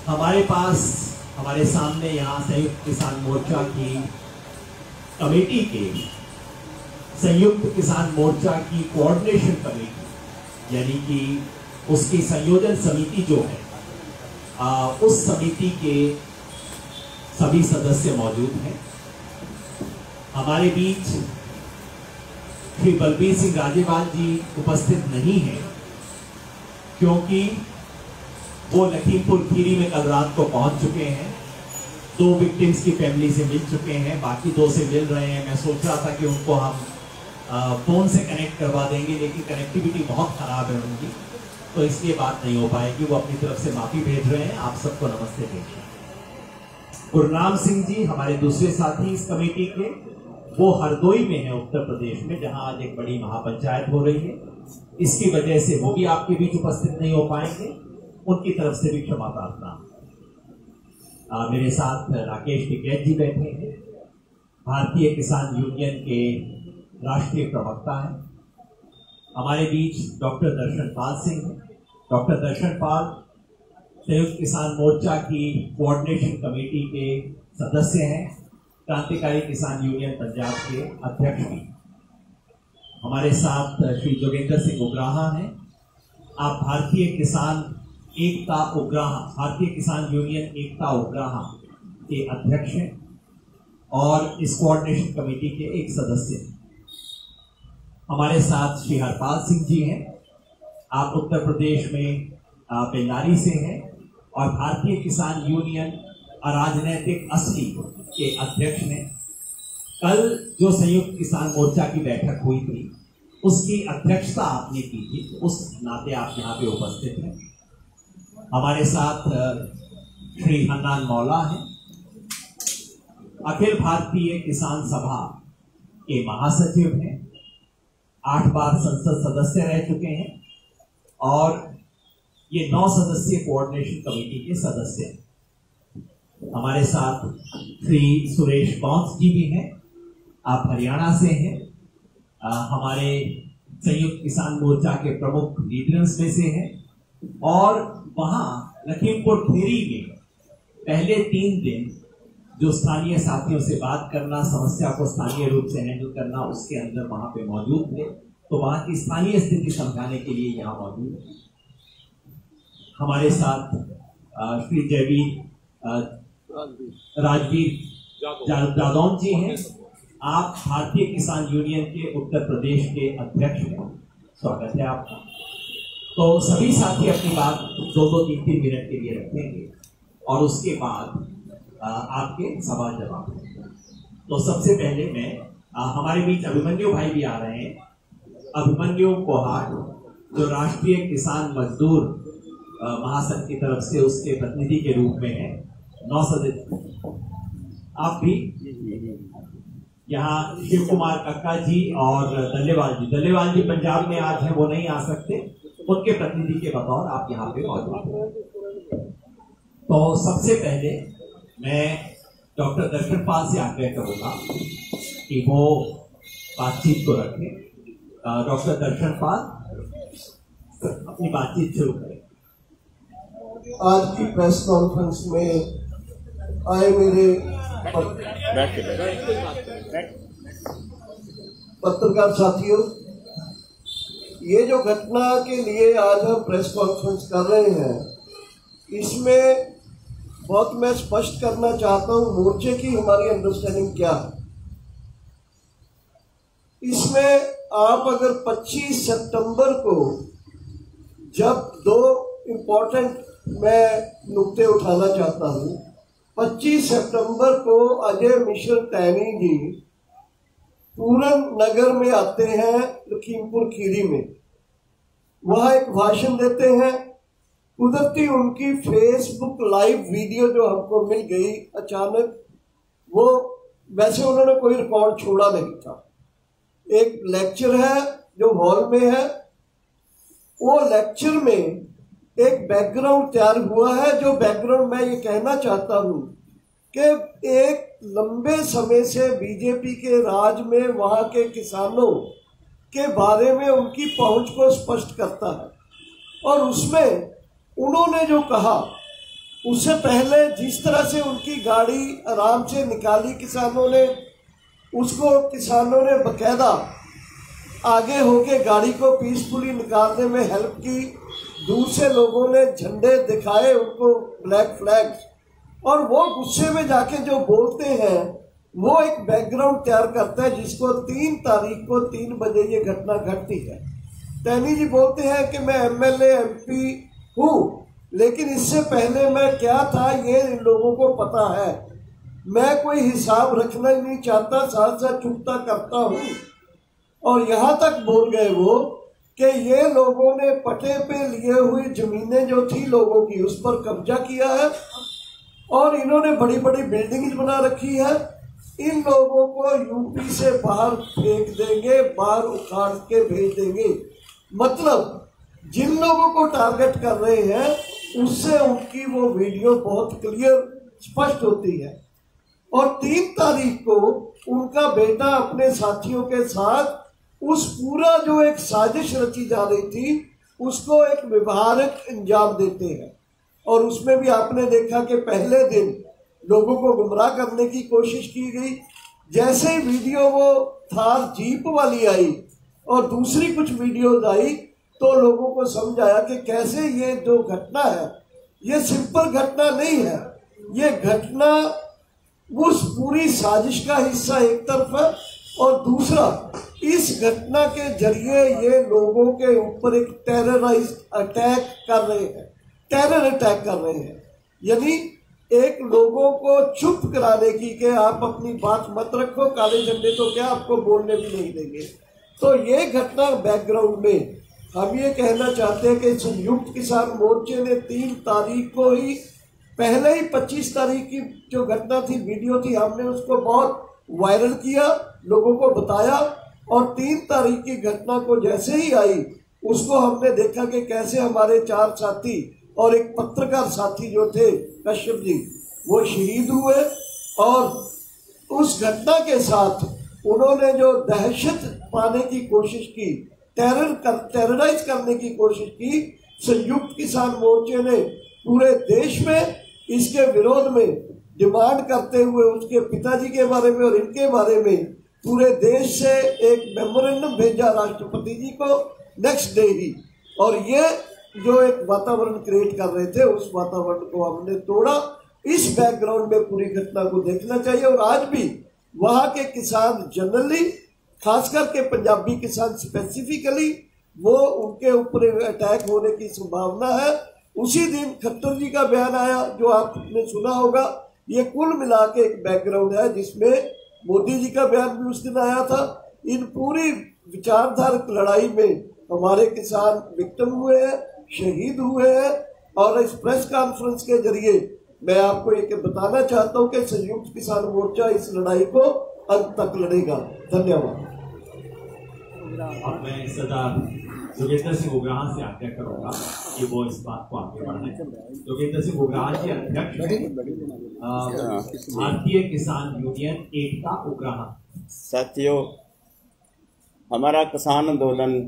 हमारे पास हमारे सामने यहाँ संयुक्त किसान मोर्चा की कमेटी के संयुक्त किसान मोर्चा की कोऑर्डिनेशन कमेटी यानी कि उसकी संयोजन समिति जो है उस समिति के सभी सदस्य मौजूद हैं। हमारे बीच श्री बलबीर सिंह राजेवाल जी उपस्थित नहीं हैं क्योंकि वो लखीमपुर खीरी में कल रात को पहुंच चुके हैं। 2 विक्टिम्स की फैमिली से मिल चुके हैं, बाकी 2 से मिल रहे हैं। मैं सोच रहा था कि उनको हम फोन से कनेक्ट करवा देंगे, लेकिन कनेक्टिविटी बहुत खराब है उनकी, तो इसलिए बात नहीं हो पाएगी। वो अपनी तरफ से माफी भेज रहे हैं। आप सबको नमस्ते भेज रहे हैं। गुरनाम सिंह जी हमारे दूसरे साथी इस कमेटी के, वो हरदोई में है उत्तर प्रदेश में, जहां आज एक बड़ी महापंचायत हो रही है। इसकी वजह से वो भी आपके बीच उपस्थित नहीं हो पाएंगे, उनकी तरफ से भी क्षमा प्रार्थना। मेरे साथ राकेश टिकैत जी बैठे हैं, भारतीय किसान यूनियन के राष्ट्रीय प्रवक्ता हैं। हमारे बीच डॉक्टर दर्शन पाल सिंह हैं। डॉक्टर दर्शन पाल संयुक्त किसान मोर्चा की कोऑर्डिनेशन कमेटी के सदस्य हैं, क्रांतिकारी किसान यूनियन पंजाब के अध्यक्ष भी। हमारे साथ श्री जोगेंद्र सिंह उग्राहा हैं। आप भारतीय किसान यूनियन एकता उग्राहा के अध्यक्ष हैं और इस कोऑर्डिनेशन कमेटी के एक सदस्य हैं। हमारे साथ श्री हरपाल सिंह जी हैं। आप उत्तर प्रदेश में बेल्लारी से हैं और भारतीय किसान यूनियन अराजनैतिक असली के अध्यक्ष हैं। कल जो संयुक्त किसान मोर्चा की बैठक हुई थी उसकी अध्यक्षता आपने की थी, उस नाते आप यहाँ पे उपस्थित हैं। हमारे साथ श्री हन्नान मौला हैं, अखिल भारतीय किसान सभा के महासचिव हैं, 8 बार संसद सदस्य रह चुके हैं और ये 9 सदस्यीय कोऑर्डिनेशन कमेटी के सदस्य हैं। हमारे साथ श्री सुरेश कौंस जी भी हैं, आप हरियाणा से हैं। हमारे संयुक्त किसान मोर्चा के प्रमुख लीडर्स में से हैं और वहां लखीमपुर खीरी में पहले 3 दिन जो स्थानीय साथियों से बात करना, समस्या को स्थानीय रूप से हैंडल करना, उसके अंदर वहां पे मौजूद थे, तो वहां की स्थानीय स्थिति समझाने के लिए यहाँ मौजूद है। हमारे साथ श्री राजवीर जादौन जी हैं। आप भारतीय किसान यूनियन के उत्तर प्रदेश के अध्यक्ष हैं, स्वागत है आपका। तो सभी साथी अपनी बात 2-3 मिनट के लिए रखेंगे और उसके बाद आपके सवाल जवाब। तो सबसे पहले मैं हमारे बीच अभिमन्यु भाई भी आ रहे हैं। अभिमन्यु कोहाट जो राष्ट्रीय किसान मजदूर महासंघ की तरफ से उसके प्रतिनिधि के रूप में है, 9 सदस्य। आप भी यहाँ शिव कुमार कक्का जी और दल्लेवाल जी पंजाब में आज हैं, वो नहीं आ सकते, उनके प्रतिनिधि के बतौर आप यहाँ पे मौजूद हैं। तो सबसे पहले मैं डॉक्टर दर्शन पाल से आग्रह करूंगा कि वो बातचीत को रखें। डॉक्टर दर्शन पाल अपनी बातचीत शुरू करें। आज की प्रेस कॉन्फ्रेंस में आए मेरे पत्रकार साथियों, ये जो घटना के लिए आज हम प्रेस कॉन्फ्रेंस कर रहे हैं, इसमें बहुत मैं स्पष्ट करना चाहता हूं मोर्चे की हमारी अंडरस्टैंडिंग क्या है। इसमें आप अगर 25 सितंबर को जब 2 इम्पोर्टेंट मैं नुक्ते उठाना चाहता हूं। 25 सितंबर को अजय मिश्र टैनी जी पूरन नगर में आते हैं, लखीमपुर खीरी में, वहां एक भाषण देते हैं। कुदरती उनकी फेसबुक लाइव वीडियो जो हमको मिल गई अचानक, वो वैसे उन्होंने कोई रिकॉर्ड छोड़ा नहीं था। एक लेक्चर है जो हॉल में है, वो लेक्चर में एक बैकग्राउंड तैयार हुआ है, जो बैकग्राउंड मैं ये कहना चाहता हूं कि एक लंबे समय से बीजेपी के राज में वहां के किसानों के बारे में उनकी पहुंच को स्पष्ट करता है। और उसमें उन्होंने जो कहा उससे पहले जिस तरह से उनकी गाड़ी आराम से निकाली किसानों ने, उसको किसानों ने बकायदा आगे होके गाड़ी को पीसफुली निकालने में हेल्प की। दूर से लोगों ने झंडे दिखाए उनको, ब्लैक फ्लैग, और वो गुस्से में जाके जो बोलते हैं वो एक बैकग्राउंड तैयार करता है, जिसको 3 तारीख को 3 बजे ये घटना घटती है। टैनी जी बोलते हैं कि मैं एमएलए एमपी हूँ, लेकिन इससे पहले मैं क्या था ये इन लोगों को पता है। मैं कोई हिसाब रखना ही नहीं चाहता, साथ साथ चुकता करता हूँ। और यहाँ तक बोल गए वो कि ये लोगों ने पटे पे लिए हुई जमीनें जो थी लोगों की, उस पर कब्जा किया है और इन्होंने बड़ी बड़ी बिल्डिंग्स बना रखी है। इन लोगों को यूपी से बाहर फेंक देंगे, बाहर उखाड़ के भेज देंगे। मतलब जिन लोगों को टारगेट कर रहे हैं उससे उनकी वो वीडियो बहुत क्लियर स्पष्ट होती है। और 3 तारीख को उनका बेटा अपने साथियों के साथ उस पूरा जो एक साजिश रची जा रही थी उसको एक व्यवहारिक अंजाम देते हैं। और उसमें भी आपने देखा कि पहले दिन लोगों को गुमराह करने की कोशिश की गई। जैसे ही वीडियो वो थार जीप वाली आई और दूसरी कुछ वीडियोज आई तो लोगों को समझ आया कि कैसे ये जो घटना है ये सिंपल घटना नहीं है, ये घटना उस पूरी साजिश का हिस्सा एक तरफ है और दूसरा इस घटना के जरिए ये लोगों के ऊपर एक टेरराइज अटैक कर रहे हैं, टेरर अटैक कर रहे हैं। यानी एक लोगों को चुप कराने की कि आप अपनी बात मत रखो, काले झंडे तो क्या आपको बोलने भी नहीं देंगे। तो ये घटना बैकग्राउंड में हम ये कहना चाहते हैं कि संयुक्त किसान मोर्चे ने 3 तारीख को ही, पहले ही 25 तारीख की जो घटना थी वीडियो थी, हमने उसको बहुत वायरल किया, लोगों को बताया। और 3 तारीख की घटना को जैसे ही आई उसको हमने देखा कि कैसे हमारे 4 साथी और एक पत्रकार साथी जो थे कश्यप जी, वो शहीद हुए। और उस घटना के साथ उन्होंने जो दहशत पाने की कोशिश की, टेरराइज करने की कोशिश की, संयुक्त किसान मोर्चे ने पूरे देश में इसके विरोध में डिमांड करते हुए उसके पिताजी के बारे में और इनके बारे में पूरे देश से एक मेमोरेंडम भेजा राष्ट्रपति जी को नेक्स्ट डे ही। और ये जो एक वातावरण क्रिएट कर रहे थे उस वातावरण को हमने तोड़ा। इस बैकग्राउंड में पूरी घटना को देखना चाहिए। और आज भी वहाँ के किसान जनरली, खास करके पंजाबी किसान स्पेसिफिकली, वो उनके ऊपर अटैक होने की संभावना है। उसी दिन खट्टर जी का बयान आया जो आपने सुना होगा। ये कुल मिला के एक बैकग्राउंड है जिसमें मोदी जी का बयान भी उस दिन आया था। इन पूरी विचारधारक लड़ाई में हमारे किसान विक्टिम हुए हैं, शहीद हुए हैं। और इस प्रेस कॉन्फ्रेंस के जरिए मैं आपको ये बताना चाहता हूँ कि संयुक्त किसान मोर्चा इस लड़ाई को अंत तक लड़ेगा। धन्यवाद। अब मैं सरदार जोगेंद्र सिंह उग्राह से आग्रह करूंगा कि वो इस बात को आगे बढ़ाएं। जोगेंद्र सिंह उग्राह जी अध्यक्ष भारतीय किसान यूनियन एकता उग्राह। साथियों, हमारा किसान आंदोलन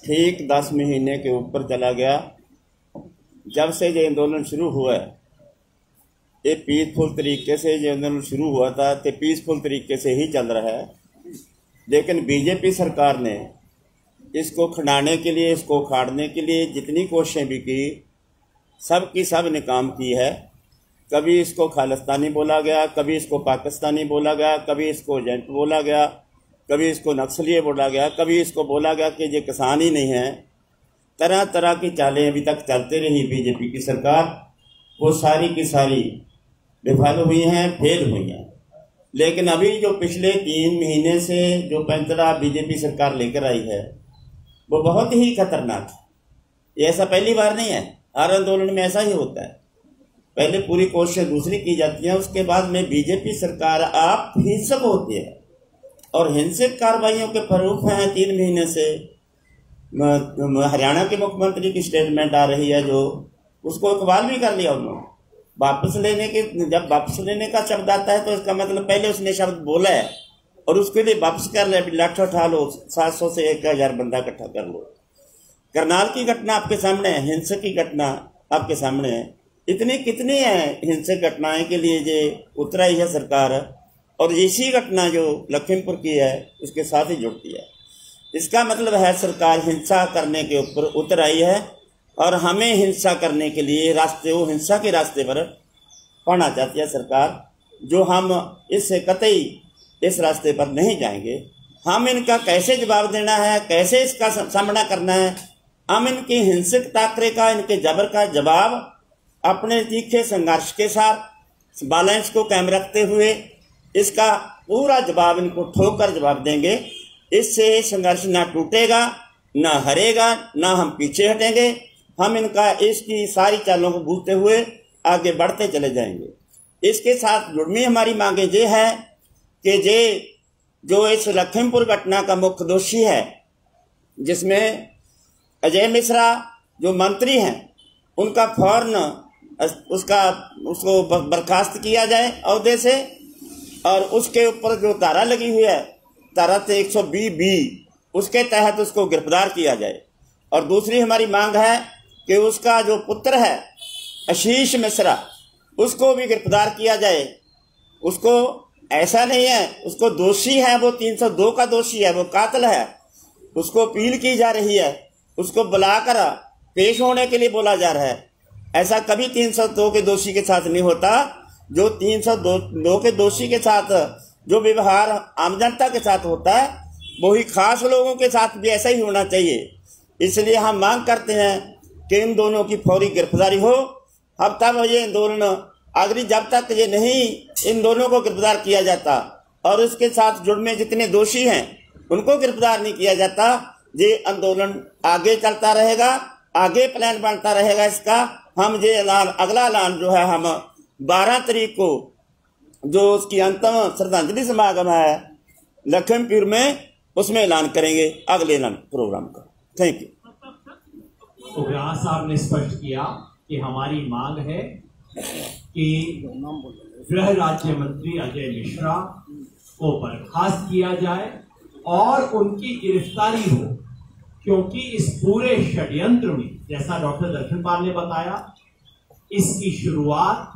ठीक 10 महीने के ऊपर चला गया। जब से ये आंदोलन शुरू हुआ है, ये पीसफुल तरीके से ये आंदोलन शुरू हुआ था तो पीसफुल तरीके से ही चल रहा है। लेकिन बीजेपी सरकार ने इसको खंडाने के लिए, इसको उखाड़ने के लिए जितनी कोशिशें भी की, सब की सब ने काम की है। कभी इसको खालिस्तानी बोला गया, कभी इसको पाकिस्तानी बोला गया, कभी इसको एजेंट बोला गया, कभी इसको नक्सली बोला गया, कभी इसको बोला गया कि ये किसान ही नहीं है। तरह तरह की चालें अभी तक चलते रही बीजेपी की सरकार। वो सारी की सारी विफल हुई हैं, फेल हुई हैं। लेकिन अभी जो पिछले 3 महीने से जो पैंतरा बीजेपी सरकार लेकर आई है वो बहुत ही खतरनाक है। ये ऐसा पहली बार नहीं है, हर आंदोलन में ऐसा ही होता है। पहले पूरी कोशिशें दूसरी की जाती हैं, उसके बाद में बीजेपी सरकार आप हिंसक होती है और हिंसक कार्रवाइयों के फरूख हैं। 3 महीने से हरियाणा के मुख्यमंत्री की स्टेटमेंट आ रही है जो उसको इकबाल भी कर लिया उन्होंने। वापस लेने के, जब वापस लेने का शब्द आता है तो इसका मतलब पहले उसने शब्द बोला है और उसके लिए वापस कर ले, लाठ उठा लो, 700 से 1000 बंदा इकट्ठा कर लो। करनाल की घटना आपके सामने है, हिंसक की घटना आपके सामने है। इतनी कितनी है हिंसक घटनाएं के लिए ये उतराई है सरकार, और इसी घटना जो लखीमपुर की है उसके साथ ही जुड़ती है। इसका मतलब है सरकार हिंसा करने के ऊपर उतर आई है और हमें हिंसा करने के लिए वो हिंसा के रास्ते पर पढ़ना चाहती है सरकार, जो हम इससे कतई इस रास्ते पर नहीं जाएंगे। हम इनका कैसे जवाब देना है, कैसे इसका सामना करना है, हम इनकी हिंसक टाकरे का, इनके जबर का जवाब अपने तीखे संघर्ष के साथ बैलेंस को कायम रखते हुए इसका पूरा जवाब इनको ठोकर जवाब देंगे। इससे संघर्ष ना टूटेगा, ना हरेगा, ना हम पीछे हटेंगे। हम इनका इसकी सारी चालों को बूझते हुए आगे बढ़ते चले जाएंगे। इसके साथ जुड़मी हमारी मांगे ये है कि ये जो इस लखीमपुर घटना का मुख्य दोषी है, जिसमें अजय मिश्रा जो मंत्री हैं, उनका फौरन उसको बर्खास्त किया जाए ओहदे से, और उसके ऊपर जो धारा लगी हुई है धारा 120B उसके तहत उसको गिरफ्तार किया जाए। और दूसरी हमारी मांग है कि उसका जो पुत्र है आशीष मिश्रा, उसको भी गिरफ्तार किया जाए। उसको ऐसा नहीं है, उसको दोषी है, वो 302 का दोषी है, वो कातिल है, उसको अपील की जा रही है, उसको बुलाकर पेश होने के लिए बोला जा रहा है। ऐसा कभी 302 के दोषी के साथ नहीं होता। जो 302 के दोषी के साथ जो व्यवहार आम जनता के साथ होता है, वही खास लोगों के साथ भी ऐसा ही होना चाहिए। इसलिए हम मांग करते हैं कि इन दोनों की फौरी गिरफ्तारी हो। अब तक ये आंदोलन अगली, जब तक ये नहीं इन दोनों को गिरफ्तार किया जाता और उसके साथ जुड़मे जितने दोषी हैं उनको गिरफ्तार नहीं किया जाता, ये आंदोलन आगे चलता रहेगा, आगे प्लान बनता रहेगा इसका। हम ये ऐलान, अगला ऐलान जो है हम 12 तारीख को जो उसकी अंतिम श्रद्धांजलि समागम है लखीमपुर में, उसमें ऐलान करेंगे अगले प्रोग्राम का। Thank you. उग्राह साहब ने स्पष्ट किया कि हमारी मांग है कि गृह राज्य मंत्री अजय मिश्रा को बर्खास्त किया जाए और उनकी गिरफ्तारी हो, क्योंकि इस पूरे षड्यंत्र में, जैसा डॉक्टर दर्शनपाल ने बताया, इसकी शुरुआत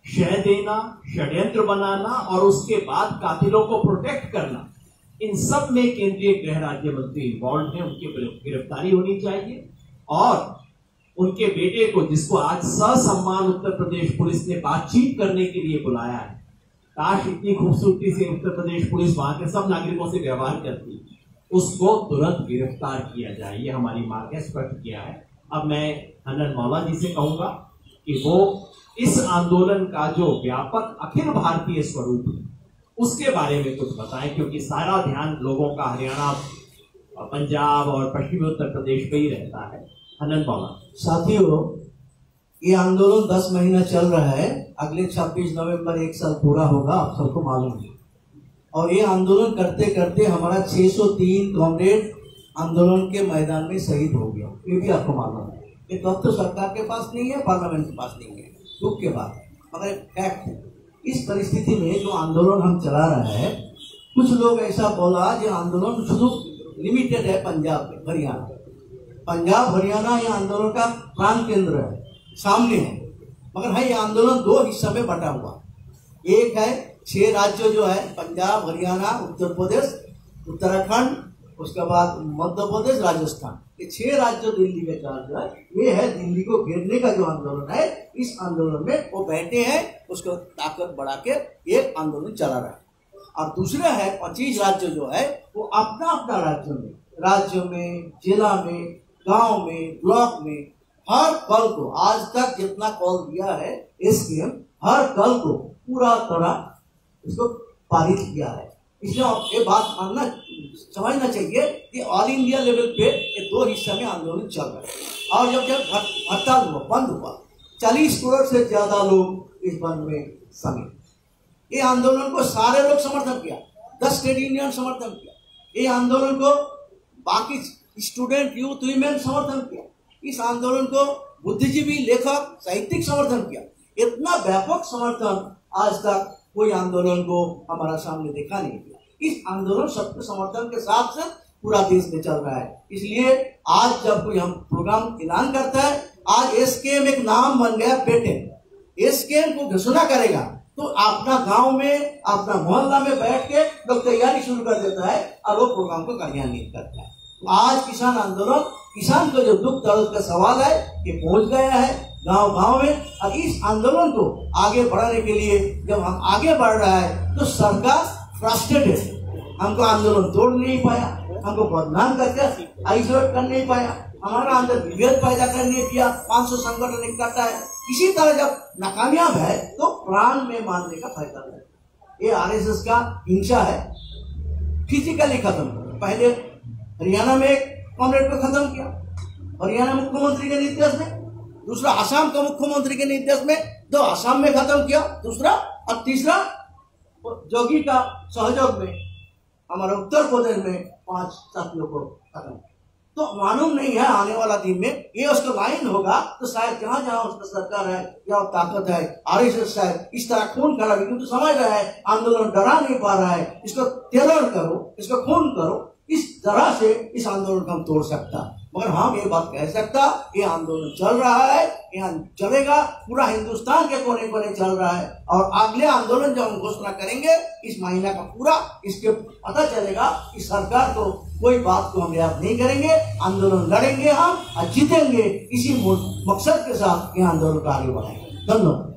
शह देना, षड्यंत्र बनाना और उसके बाद कातिलों को प्रोटेक्ट करना, इन सब में केंद्रीय गृह राज्य मंत्री इन्वॉल्व है। उनकी गिरफ्तारी होनी चाहिए और उनके बेटे को, जिसको आज ससम्मान उत्तर प्रदेश पुलिस ने बातचीत करने के लिए बुलाया है, काश इतनी खूबसूरती से उत्तर प्रदेश पुलिस वहां के सब नागरिकों से व्यवहार करती, उसको तुरंत गिरफ्तार किया जाए। ये हमारी मांग है, स्पष्ट किया है। अब मैं हनन मौला जी से कहूंगा कि वो इस आंदोलन का जो व्यापक अखिल भारतीय स्वरूप है उसके बारे में कुछ बताएं, क्योंकि सारा ध्यान लोगों का हरियाणा, पंजाब और पश्चिमी उत्तर प्रदेश पे ही रहता है। हनन मौला। साथियों, ये आंदोलन 10 महीना चल रहा है। अगले 26 नवंबर 1 साल पूरा होगा, आप सबको मालूम है। और ये आंदोलन करते करते हमारा 603 कॉमरेड आंदोलन के मैदान में शहीद हो गया, ये भी आपको मालूम है। ये तो सरकार के पास नहीं है, पार्लियामेंट के पास नहीं है, दुख के बात है, मगर फैक्ट है। इस परिस्थिति में जो आंदोलन हम चला रहे हैं, कुछ लोग ऐसा बोला जो आंदोलन शुरू लिमिटेड है पंजाब में, हरियाणा, पंजाब हरियाणा ये आंदोलन का प्राण केंद्र है, सामने है, मगर है ये आंदोलन 2 हिस्सा में बटा हुआ। एक है 6 राज्य जो है, पंजाब, हरियाणा, उत्तर प्रदेश, उत्तराखंड, उसके बाद मध्य प्रदेश, राजस्थान, ये 6 राज्य दिल्ली में जो है, ये है दिल्ली को घेरने का जो आंदोलन है। इस आंदोलन में वो बैठे हैं, उसको ताकत बढ़ा के एक आंदोलन चला रहा है। और दूसरा है 25 राज्य जो है वो अपना अपना राज्य में, जिला में, गांव में, ब्लॉक में हर कल को, आज तक जितना कॉल दिया है एसकेएम, हर कल को पूरा तरह इसको पारित किया है। इसलिए ये बात मानना समझना चाहिए कि ऑल इंडिया लेवल पे ये 2 हिस्सा में आंदोलन चल रहा है। और जब हड़ताल हुआ, बंद हुआ, 40 करोड़ से ज्यादा लोग इस बंद में शामिल। ये आंदोलन को सारे लोग समर्थन किया, 10 ट्रेड यूनियन समर्थन किया, ये आंदोलन को बाकी स्टूडेंट, यूथ, वीमेन समर्थन किया, इस आंदोलन को बुद्धिजीवी, लेखक, साहित्यिक समर्थन किया। इतना व्यापक समर्थन आज तक कोई आंदोलन को हमारा सामने देखा नहीं गया। इस आंदोलन सबके समर्थन के साथ पूरा देश में चल रहा है। इसलिए आज जब कोई हम प्रोग्राम ऐलान करता है आज एसकेएम एक नाम बन गया पेटेंट। एसकेएम को घोषणा करेगा तो अपना गांव में, अपना मोहल्ला में बैठ के लोग तैयारी शुरू कर देता है और वो प्रोग्राम को कार्यान्वित करता है। आज किसान आंदोलन, किसान को जो दुख दर्द का सवाल है ये पहुंच गया है गांव गांव में। और इस आंदोलन को आगे बढ़ाने के लिए जब हम आगे बढ़ रहा है तो सरकार फ्रस्ट्रेटेड है, हमको आंदोलन तोड़ नहीं पाया, हमको बदनाम करके आइसोलेट कर नहीं पाया, हमारा अंदर विभेद पैदा करने किया, 500 संगठन इकट्ठा है। इसी तरह जब नाकामयाब है तो प्राण में मारने का फायदा है। ये आरएसएस का हिंसा है, फिजिकली खत्म। पहले हरियाणा में एक कॉमरेड को खत्म किया, हरियाणा मुख्यमंत्री के निर्देश में, दूसरा आसाम का मुख्यमंत्री के निर्देश में, दो आसाम में खत्म किया, दूसरा और तीसरा जोगी का सहयोग में हमारे उत्तर प्रदेश में 5 साथियों को खत्म किया। तो मालूम नहीं है आने वाला दिन में ये उसका लाइन होगा तो शायद जहां जहां उसका सरकार है या ताकत है, आरएसएस है, इस तरह खून खराबी, क्योंकि समझ रहा है आंदोलन डरा नहीं पा रहा है, इसको टेरर करो, इसको खून करो, इस तरह से इस आंदोलन को हम तोड़ सकता। मगर हम ये बात कह सकता, ये आंदोलन चल रहा है, यहाँ चलेगा, पूरा हिंदुस्तान के कोने कोने चल रहा है। और अगले आंदोलन जब हम घोषणा करेंगे इस महीना का पूरा, इसके पता चलेगा कि सरकार को कोई बात को हम याद नहीं करेंगे, आंदोलन लड़ेंगे हम और जीतेंगे। इसी मकसद के साथ ये आंदोलन को आगे बढ़ाएंगे। धन्यवाद।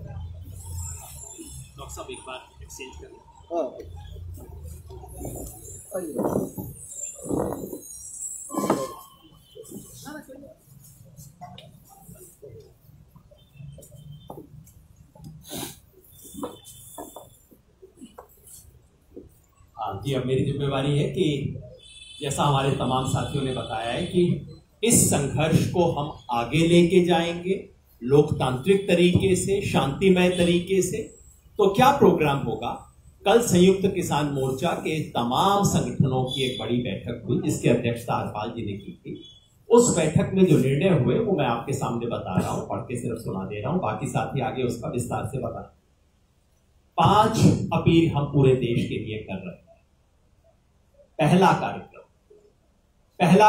डॉक्टर साहब एक बार एक्सचेंज करें। जी, अब मेरी जिम्मेवारी है कि जैसा हमारे तमाम साथियों ने बताया है कि इस संघर्ष को हम आगे लेके जाएंगे लोकतांत्रिक तरीके से, शांतिमय तरीके से। तो क्या प्रोग्राम होगा? कल संयुक्त किसान मोर्चा के तमाम संगठनों की एक बड़ी बैठक हुई जिसकी अध्यक्षता हरपाल जी ने की थी। उस बैठक में जो निर्णय हुए वो मैं आपके सामने बता रहा हूं, पढ़ के सिर्फ सुना दे रहा हूं, बाकी साथी आगे उसका विस्तार से बता। 5 अपील हम पूरे देश के लिए कर रहे हैं। पहला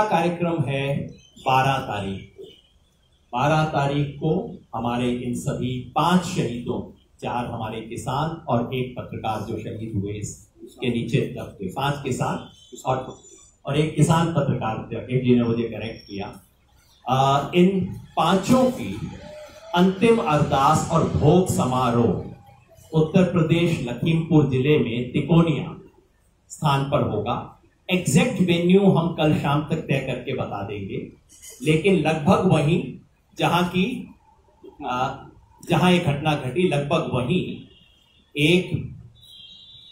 कार्यक्रम है 12 तारीख को। 12 तारीख को हमारे इन सभी 5 शहीदों, 4 हमारे किसान और 1 पत्रकार जो शहीद हुए, इसके नीचे 5 किसान और 1 किसान पत्रकार जी ने मुझे करेक्ट किया। इन 5 की अंतिम अरदास और भोग समारोह उत्तर प्रदेश लखीमपुर जिले में तिकोनिया स्थान पर होगा। एग्जैक्ट वेन्यू हम कल शाम तक तय करके बता देंगे, लेकिन लगभग वहीं जहां एक घटना घटी, लगभग वहीं एक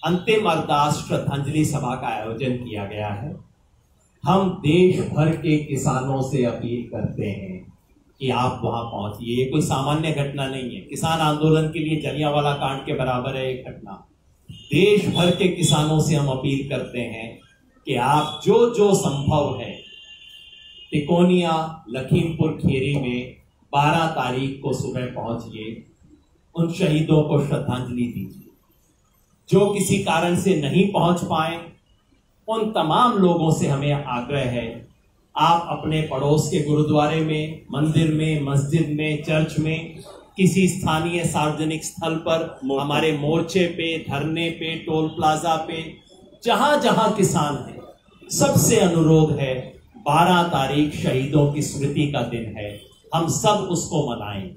अंतिम अरदास श्रद्धांजलि सभा का आयोजन किया गया है। हम देश भर के किसानों से अपील करते हैं कि आप वहां पहुंचिए। ये कोई सामान्य घटना नहीं है, किसान आंदोलन के लिए जलियांवाला कांड के बराबर है एक घटना। देश भर के किसानों से हम अपील करते हैं कि आप जो जो संभव है तिकोनिया लखीमपुर खीरी में 12 तारीख को सुबह पहुंचिए, उन शहीदों को श्रद्धांजलि दीजिए। जो किसी कारण से नहीं पहुंच पाए उन तमाम लोगों से हमें आग्रह है, आप अपने पड़ोस के गुरुद्वारे में, मंदिर में, मस्जिद में, चर्च में, किसी स्थानीय सार्वजनिक स्थल पर, हमारे मोर्चे पे, धरने पे, टोल प्लाजा पे, जहां जहां किसान है, सबसे अनुरोध है 12 तारीख शहीदों की स्मृति का दिन है, हम सब उसको मनाएं।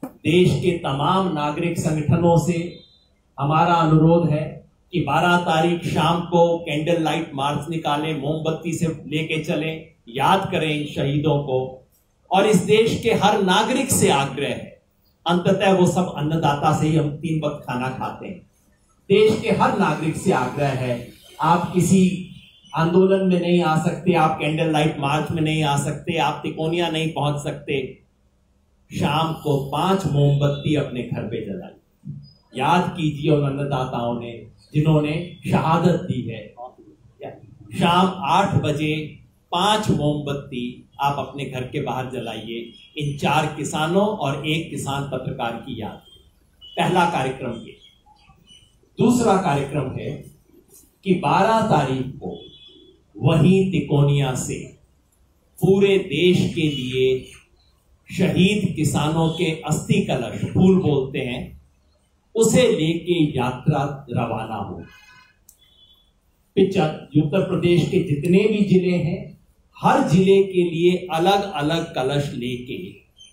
देश के तमाम नागरिक संगठनों से हमारा अनुरोध है कि 12 तारीख शाम को कैंडल लाइट मार्च निकालें, मोमबत्ती से लेके चलें, याद करें इन शहीदों को। और इस देश के हर नागरिक से आग्रह है, अंततः वो सब अन्नदाता से ही हम 3 वक्त खाना खाते हैं। देश के हर नागरिक से आग्रह है, आप किसी आंदोलन में नहीं आ सकते, आप कैंडल लाइट मार्च में नहीं आ सकते, आप तिकोनिया नहीं पहुंच सकते, शाम को 5 मोमबत्ती अपने घर पे जलाइए, याद कीजिए उन अन्नदाताओं ने जिन्होंने शहादत दी है। शाम 8 बजे 5 मोमबत्ती आप अपने घर के बाहर जलाइए, इन 4 किसानों और 1 किसान पत्रकार की याद। पहला कार्यक्रम ये। दूसरा कार्यक्रम है कि 12 तारीख को वहीं तिकोनिया से पूरे देश के लिए शहीद किसानों के अस्थि कलश, फूल बोलते हैं, उसे लेके यात्रा रवाना हो। उत्तर प्रदेश के जितने भी जिले हैं, हर जिले के लिए अलग अलग कलश लेके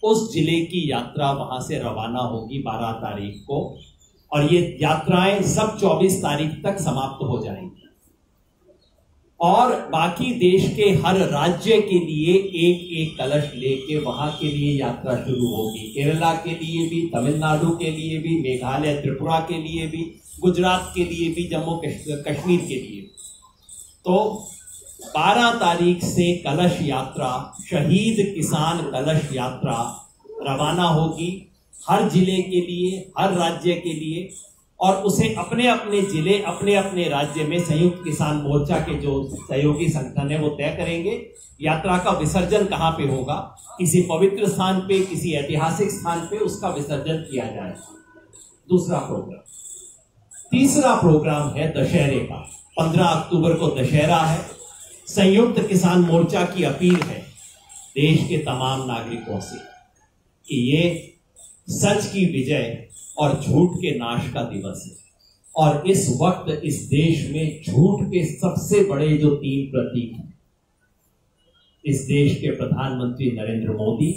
उस जिले की यात्रा वहां से रवाना होगी 12 तारीख को, और ये यात्राएं सब 24 तारीख तक समाप्त हो जाएंगी। और बाकी देश के हर राज्य के लिए एक एक कलश लेके वहां के लिए यात्रा शुरू होगी। केरला के लिए भी, तमिलनाडु के लिए भी, मेघालय त्रिपुरा के लिए भी, गुजरात के लिए भी, जम्मू कश्मीर के लिए। तो 12 तारीख से कलश यात्रा, शहीद किसान कलश यात्रा रवाना होगी हर जिले के लिए, हर राज्य के लिए, और उसे अपने अपने जिले, अपने अपने राज्य में संयुक्त किसान मोर्चा के जो सहयोगी संगठन है वो तय करेंगे यात्रा का विसर्जन कहां पे होगा। किसी पवित्र स्थान पे, किसी ऐतिहासिक स्थान पे उसका विसर्जन किया जाएगा। दूसरा प्रोग्राम। तीसरा प्रोग्राम है दशहरे का। 15 अक्टूबर को दशहरा है। संयुक्त किसान मोर्चा की अपील है देश के तमाम नागरिकों से कि ये सच की विजय और झूठ के नाश का दिवस है, और इस वक्त इस देश में झूठ के सबसे बड़े जो 3 प्रतीक हैं, इस देश के प्रधानमंत्री नरेंद्र मोदी,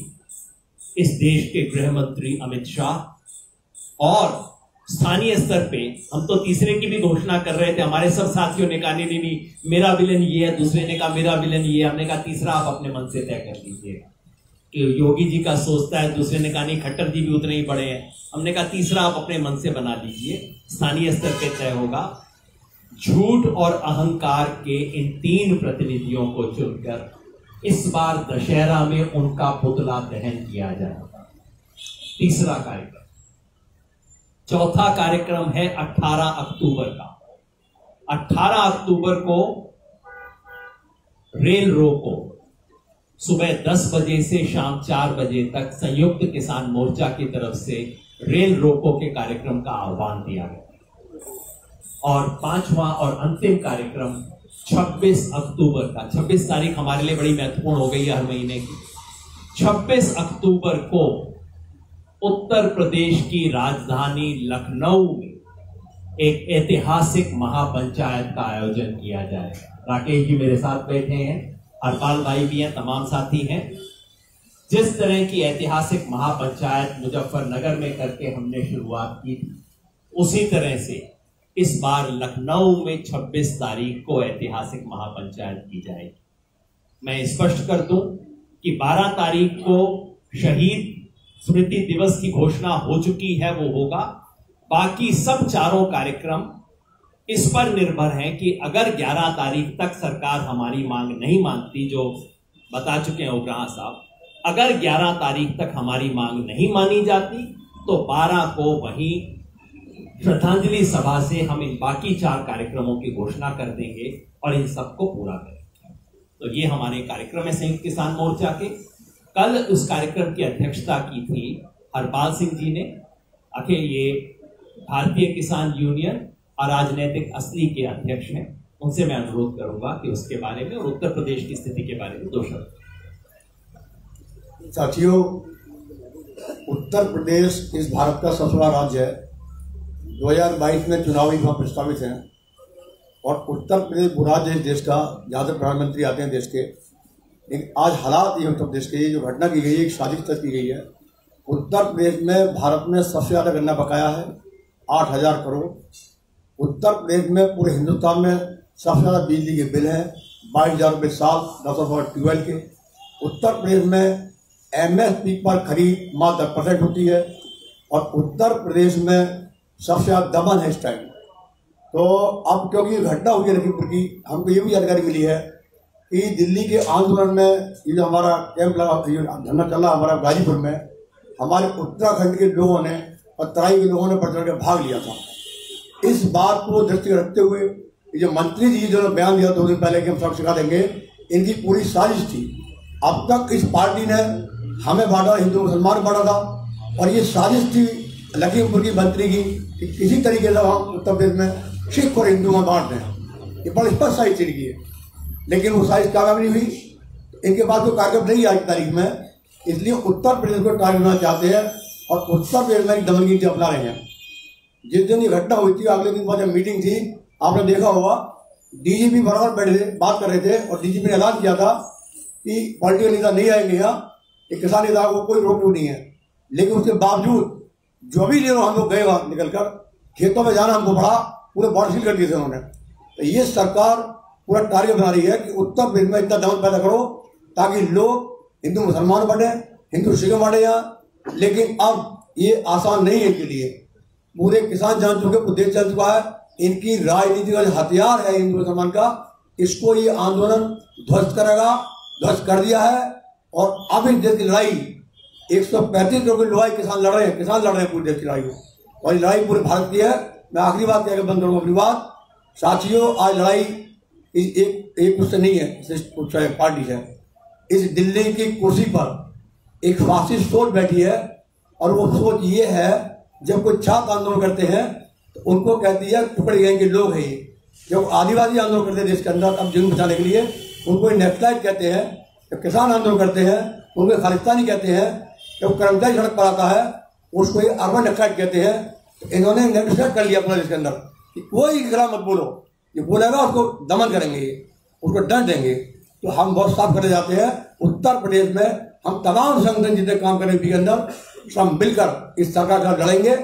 इस देश के गृह मंत्री अमित शाह, और स्थानीय स्तर पे हम तो तीसरे की भी घोषणा कर रहे थे। हमारे सब साथियों ने कहा नहीं, मेरा विलन ये है, दूसरे ने कहा मेरा विलन ये है। हमने कहा तीसरा आप अपने मन से तय कर लीजिएगा। योगी जी का सोचता है, दूसरे ने कहा नहीं खट्टर जी भी उतने ही बड़े हैं। हमने कहा तीसरा आप अपने मन से बना लीजिए, स्थानीय स्तर पे तय होगा। झूठ और अहंकार के इन 3 प्रतिनिधियों को चुनकर इस बार दशहरा में उनका पुतला दहन किया जाएगा। तीसरा कार्यक्रम। चौथा कार्यक्रम है 18 अक्टूबर का। 18 अक्टूबर को रेल रोको सुबह 10 बजे से शाम 4 बजे तक संयुक्त किसान मोर्चा की तरफ से रेल रोको के कार्यक्रम का आह्वान दिया गया। और 5वां और अंतिम कार्यक्रम 26 अक्टूबर का। 26 तारीख हमारे लिए बड़ी महत्वपूर्ण हो गई है हर महीने की। 26 अक्टूबर को उत्तर प्रदेश की राजधानी लखनऊ में एक ऐतिहासिक महापंचायत का आयोजन किया जाएगा। राकेश जी मेरे साथ बैठे हैं, हरपाल भाई भी हैं, तमाम साथी हैं। जिस तरह की ऐतिहासिक महापंचायत मुजफ्फरनगर में करके हमने शुरुआत की थी, उसी तरह से इस बार लखनऊ में 26 तारीख को ऐतिहासिक महापंचायत की जाएगी। मैं स्पष्ट कर दूं कि 12 तारीख को शहीद स्मृति दिवस की घोषणा हो चुकी है, वो होगा। बाकी सब चारों कार्यक्रम इस पर निर्भर है कि अगर 11 तारीख तक सरकार हमारी मांग नहीं मानती, जो बता चुके हैं उग्राह साहब, अगर 11 तारीख तक हमारी मांग नहीं मानी जाती तो 12 को वहीं श्रद्धांजलि सभा से हम इन बाकी 4 कार्यक्रमों की घोषणा कर देंगे और इन सबको पूरा करेंगे। तो ये हमारे कार्यक्रम है संयुक्त किसान मोर्चा के। कल उस कार्यक्रम की अध्यक्षता की थी हरपाल सिंह जी ने। आखिर ये भारतीय किसान यूनियन अराजनैतिक असली के अध्यक्ष हैं, उनसे मैं अनुरोध करूंगा कि उसके बारे में और उत्तर प्रदेश की स्थिति के बारे में 2 शब्द। साथियों, उत्तर प्रदेश इस भारत का सबसे बड़ा राज्य है। 2022 में चुनाव भी वहाँ प्रस्तावित हैं और उत्तर प्रदेश वो राज्य है देश का जहाँ से प्रधानमंत्री आते हैं देश के। लेकिन आज हालात ये उत्तर प्रदेश के, ये जो घटना की गई है एक साजिश तक की गई है। उत्तर प्रदेश में भारत में सबसे ज़्यादा गन्ना बकाया है, 8,000 करोड़। उत्तर प्रदेश में पूरे हिंदुस्तान में सबसे ज़्यादा बिजली के बिल हैं, 22,000 रुपये साल 10 ट्यूबवेल के। उत्तर प्रदेश में MSP पर खरीद मात्र 10% होती है और उत्तर प्रदेश में सबसे ज़्यादा दमन है इस टाइम। तो अब क्योंकि घटना हुई है लखीमपुर की, हमको ये भी जानकारी मिली है कि दिल्ली के आंदोलन में ये जो हमारा कैंप लगा, धरना चला हमारा गाजीपुर में, हमारे उत्तराखंड के लोगों ने और तराई के लोगों ने बढ़ चढ़ के भाग लिया था। इस बात को दृष्टि रखते हुए ये जो मंत्री जी जो बयान दिया 2 दिन पहले कि हम सब सिखा देंगे, इनकी पूरी साजिश थी। अब तक इस पार्टी ने हमें बांटा, हिंदू मुसलमान बांटा था, और ये साजिश थी लखीमपुर की मंत्री की कि किसी तरीके से हम उत्तर प्रदेश में सिख और हिंदू में बांट दें। ये बड़ी स्पष्ट साजिश की है, लेकिन वो साजिश कामयाब नहीं हुई। इनके पास कोई कार्यक्रम नहीं आज की तारीख में इसलिए उत्तर प्रदेश को टारगेट बनाना चाहते हैं और उत्तर प्रदेश में दमनगिरी अपना रहे हैं। जिस दिन ये घटना हुई थी अगले दिन बाद जब मीटिंग थी, आपने देखा होगा डीजीपी बराबर बैठे थे, बात कर रहे थे और डीजीपी ने ऐलान किया था कि पॉलिटिकल नेता नहीं आएंगे यहाँ, किसान नेता को कोई रोक नहीं है। लेकिन उसके बावजूद जो भी लेकर हम लोग गए वहां निकलकर खेतों में जाना हमको पड़ा, पूरे बॉर्डर सील कर दिए थे उन्होंने। तो ये सरकार पूरा टारगेट बना रही है कि उत्तर प्रदेश में इतना दमन पैदा करो ताकि लोग हिंदू मुसलमान बढ़े, हिंदू सिख बढ़े यहाँ। लेकिन अब ये आसान नहीं है इनके लिए। पूरे किसान जान चुके, देश जान चुका है, इनकी राजनीतिक हथियार है हिंदू मुसलमान का। इसको ये आंदोलन ध्वस्त करेगा, ध्वस्त कर दिया है। और अब इस देश की लड़ाई 135 करोड़ की लड़ाई किसान लड़ रहे हैं, किसान लड़ रहे हैं पूरे देश की लड़ाई को, और ये लड़ाई पूरे भारत की है। मैं आखिरी बात कहकर बंद करूंगा अपनी बात। साथियों, आज लड़ाई एक उससे नहीं है, पार्टी है। इस दिल्ली की कुर्सी पर एक फासिस्ट सोच बैठी है और वो सोच ये है, जब कोई छात्र आंदोलन करते हैं तो उनको कहती है टुकड़े गैंग के लोग हैं ये। जब आदिवासी आंदोलन करते हैं देश के अंदर अब जुर्म बचाने के लिए, उनको नेक्सलाइट कहते हैं। जब किसान आंदोलन करते हैं उनको खालिस्तानी कहते हैं। जब कर्मचारी सड़क पर आता है उसको ये अर्बन नेक्सलाइट कहते हैं। तो इन्होंने नेक्सलाइट कर लिया अपना देश के अंदर कि कोई खिलाफ मत बोलो, ये बोलेगा उसको दमन करेंगे, उसको दंड देंगे। तो हम बहुत साफ करने जाते हैं, उत्तर प्रदेश में हम तमाम संगठन जितने काम करें के अंदर सब मिलकर इस सरकार का लड़ेंगे।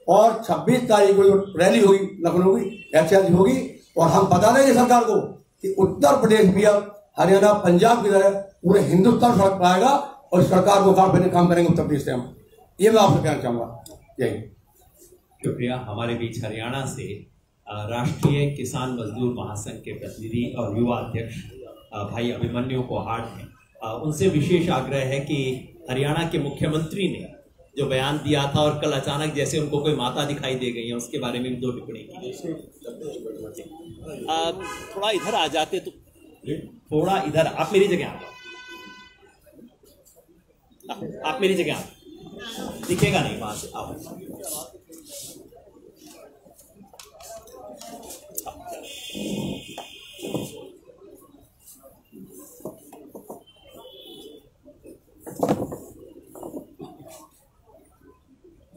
और 26 तारीख को जो रैली होगी लखनऊ की, ऐतिहासिक होगी, और हम बता देंगे सरकार को कि उत्तर प्रदेश भी अब हरियाणा पंजाब की तरह पूरे हिंदुस्तान सड़क पर आएगा और सरकार को काम करेंगे उत्तर प्रदेश से हम। ये मैं आपसे कहना चाहूंगा। जय। शुक्रिया। हमारे बीच हरियाणा से राष्ट्रीय किसान मजदूर महासंघ के प्रतिनिधि और युवा अध्यक्ष भाई अभिमन्यु कोहाट हैं। उनसे विशेष आग्रह है कि हरियाणा के मुख्यमंत्री ने जो बयान दिया था और कल अचानक जैसे उनको कोई माता दिखाई दे गई है, उसके बारे में 2 टिप्पणी की। थोड़ा इधर आ जाते तो, थोड़ा इधर, आप मेरी जगह आप मेरी जगह दिखेगा नहीं वहां से आप।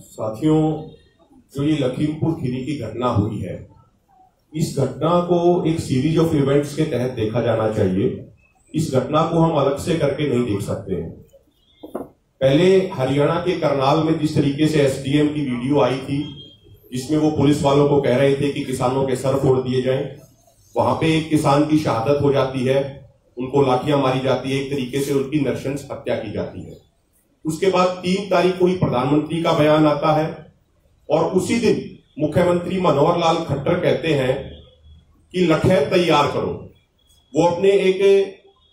साथियों, जो ये लखीमपुर खीरी की घटना हुई है, इस घटना को एक सीरीज ऑफ इवेंट्स के तहत देखा जाना चाहिए। इस घटना को हम अलग से करके नहीं देख सकते हैं। पहले हरियाणा के करनाल में जिस तरीके से एसडीएम की वीडियो आई थी, जिसमें वो पुलिस वालों को कह रहे थे कि किसानों के सर फोड़ दिए जाएं, वहां पे एक किसान की शहादत हो जाती है, उनको लाठियां मारी जाती है, एक तरीके से उनकी नृशंस हत्या की जाती है। उसके बाद 3 तारीख को ही प्रधानमंत्री का बयान आता है और उसी दिन मुख्यमंत्री मनोहर लाल खट्टर कहते हैं कि लठैत तैयार करो। वो अपने एक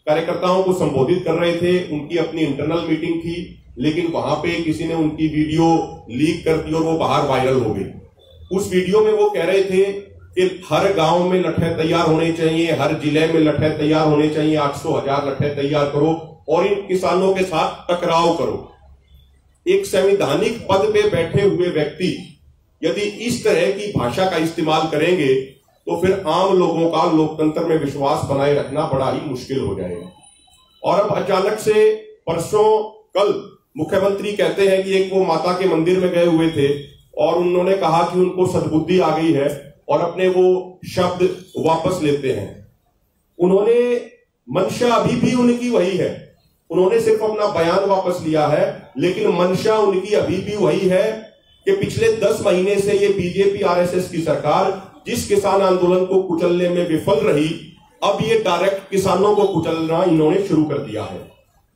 कार्यकर्ताओं को संबोधित कर रहे थे, उनकी अपनी इंटरनल मीटिंग थी, लेकिन वहां पे किसी ने उनकी वीडियो लीक कर दी और वो बाहर वायरल हो गई। उस वीडियो में वो कह रहे थे कि हर गांव में लठैत तैयार होने चाहिए, हर जिले में लठैत तैयार होने चाहिए, 800,000 लठैत तैयार करो और इन किसानों के साथ टकराव करो। एक संवैधानिक पद पे बैठे हुए व्यक्ति यदि इस तरह की भाषा का इस्तेमाल करेंगे तो फिर आम लोगों का लोकतंत्र में विश्वास बनाए रखना बड़ा ही मुश्किल हो जाएगा। और अब अचानक से परसों कल मुख्यमंत्री कहते हैं कि एक वो माता के मंदिर में गए हुए थे और उन्होंने कहा कि उनको सद्बुद्धि आ गई है और अपने वो शब्द वापस लेते हैं। उन्होंने मंशा अभी भी उनकी वही है, उन्होंने सिर्फ अपना बयान वापस लिया है, लेकिन मंशा उनकी अभी भी वही है कि पिछले 10 महीने से ये बीजेपी आरएसएस की सरकार जिस किसान आंदोलन को कुचलने में विफल रही, अब ये डायरेक्ट किसानों को कुचलना इन्होंने शुरू कर दिया है।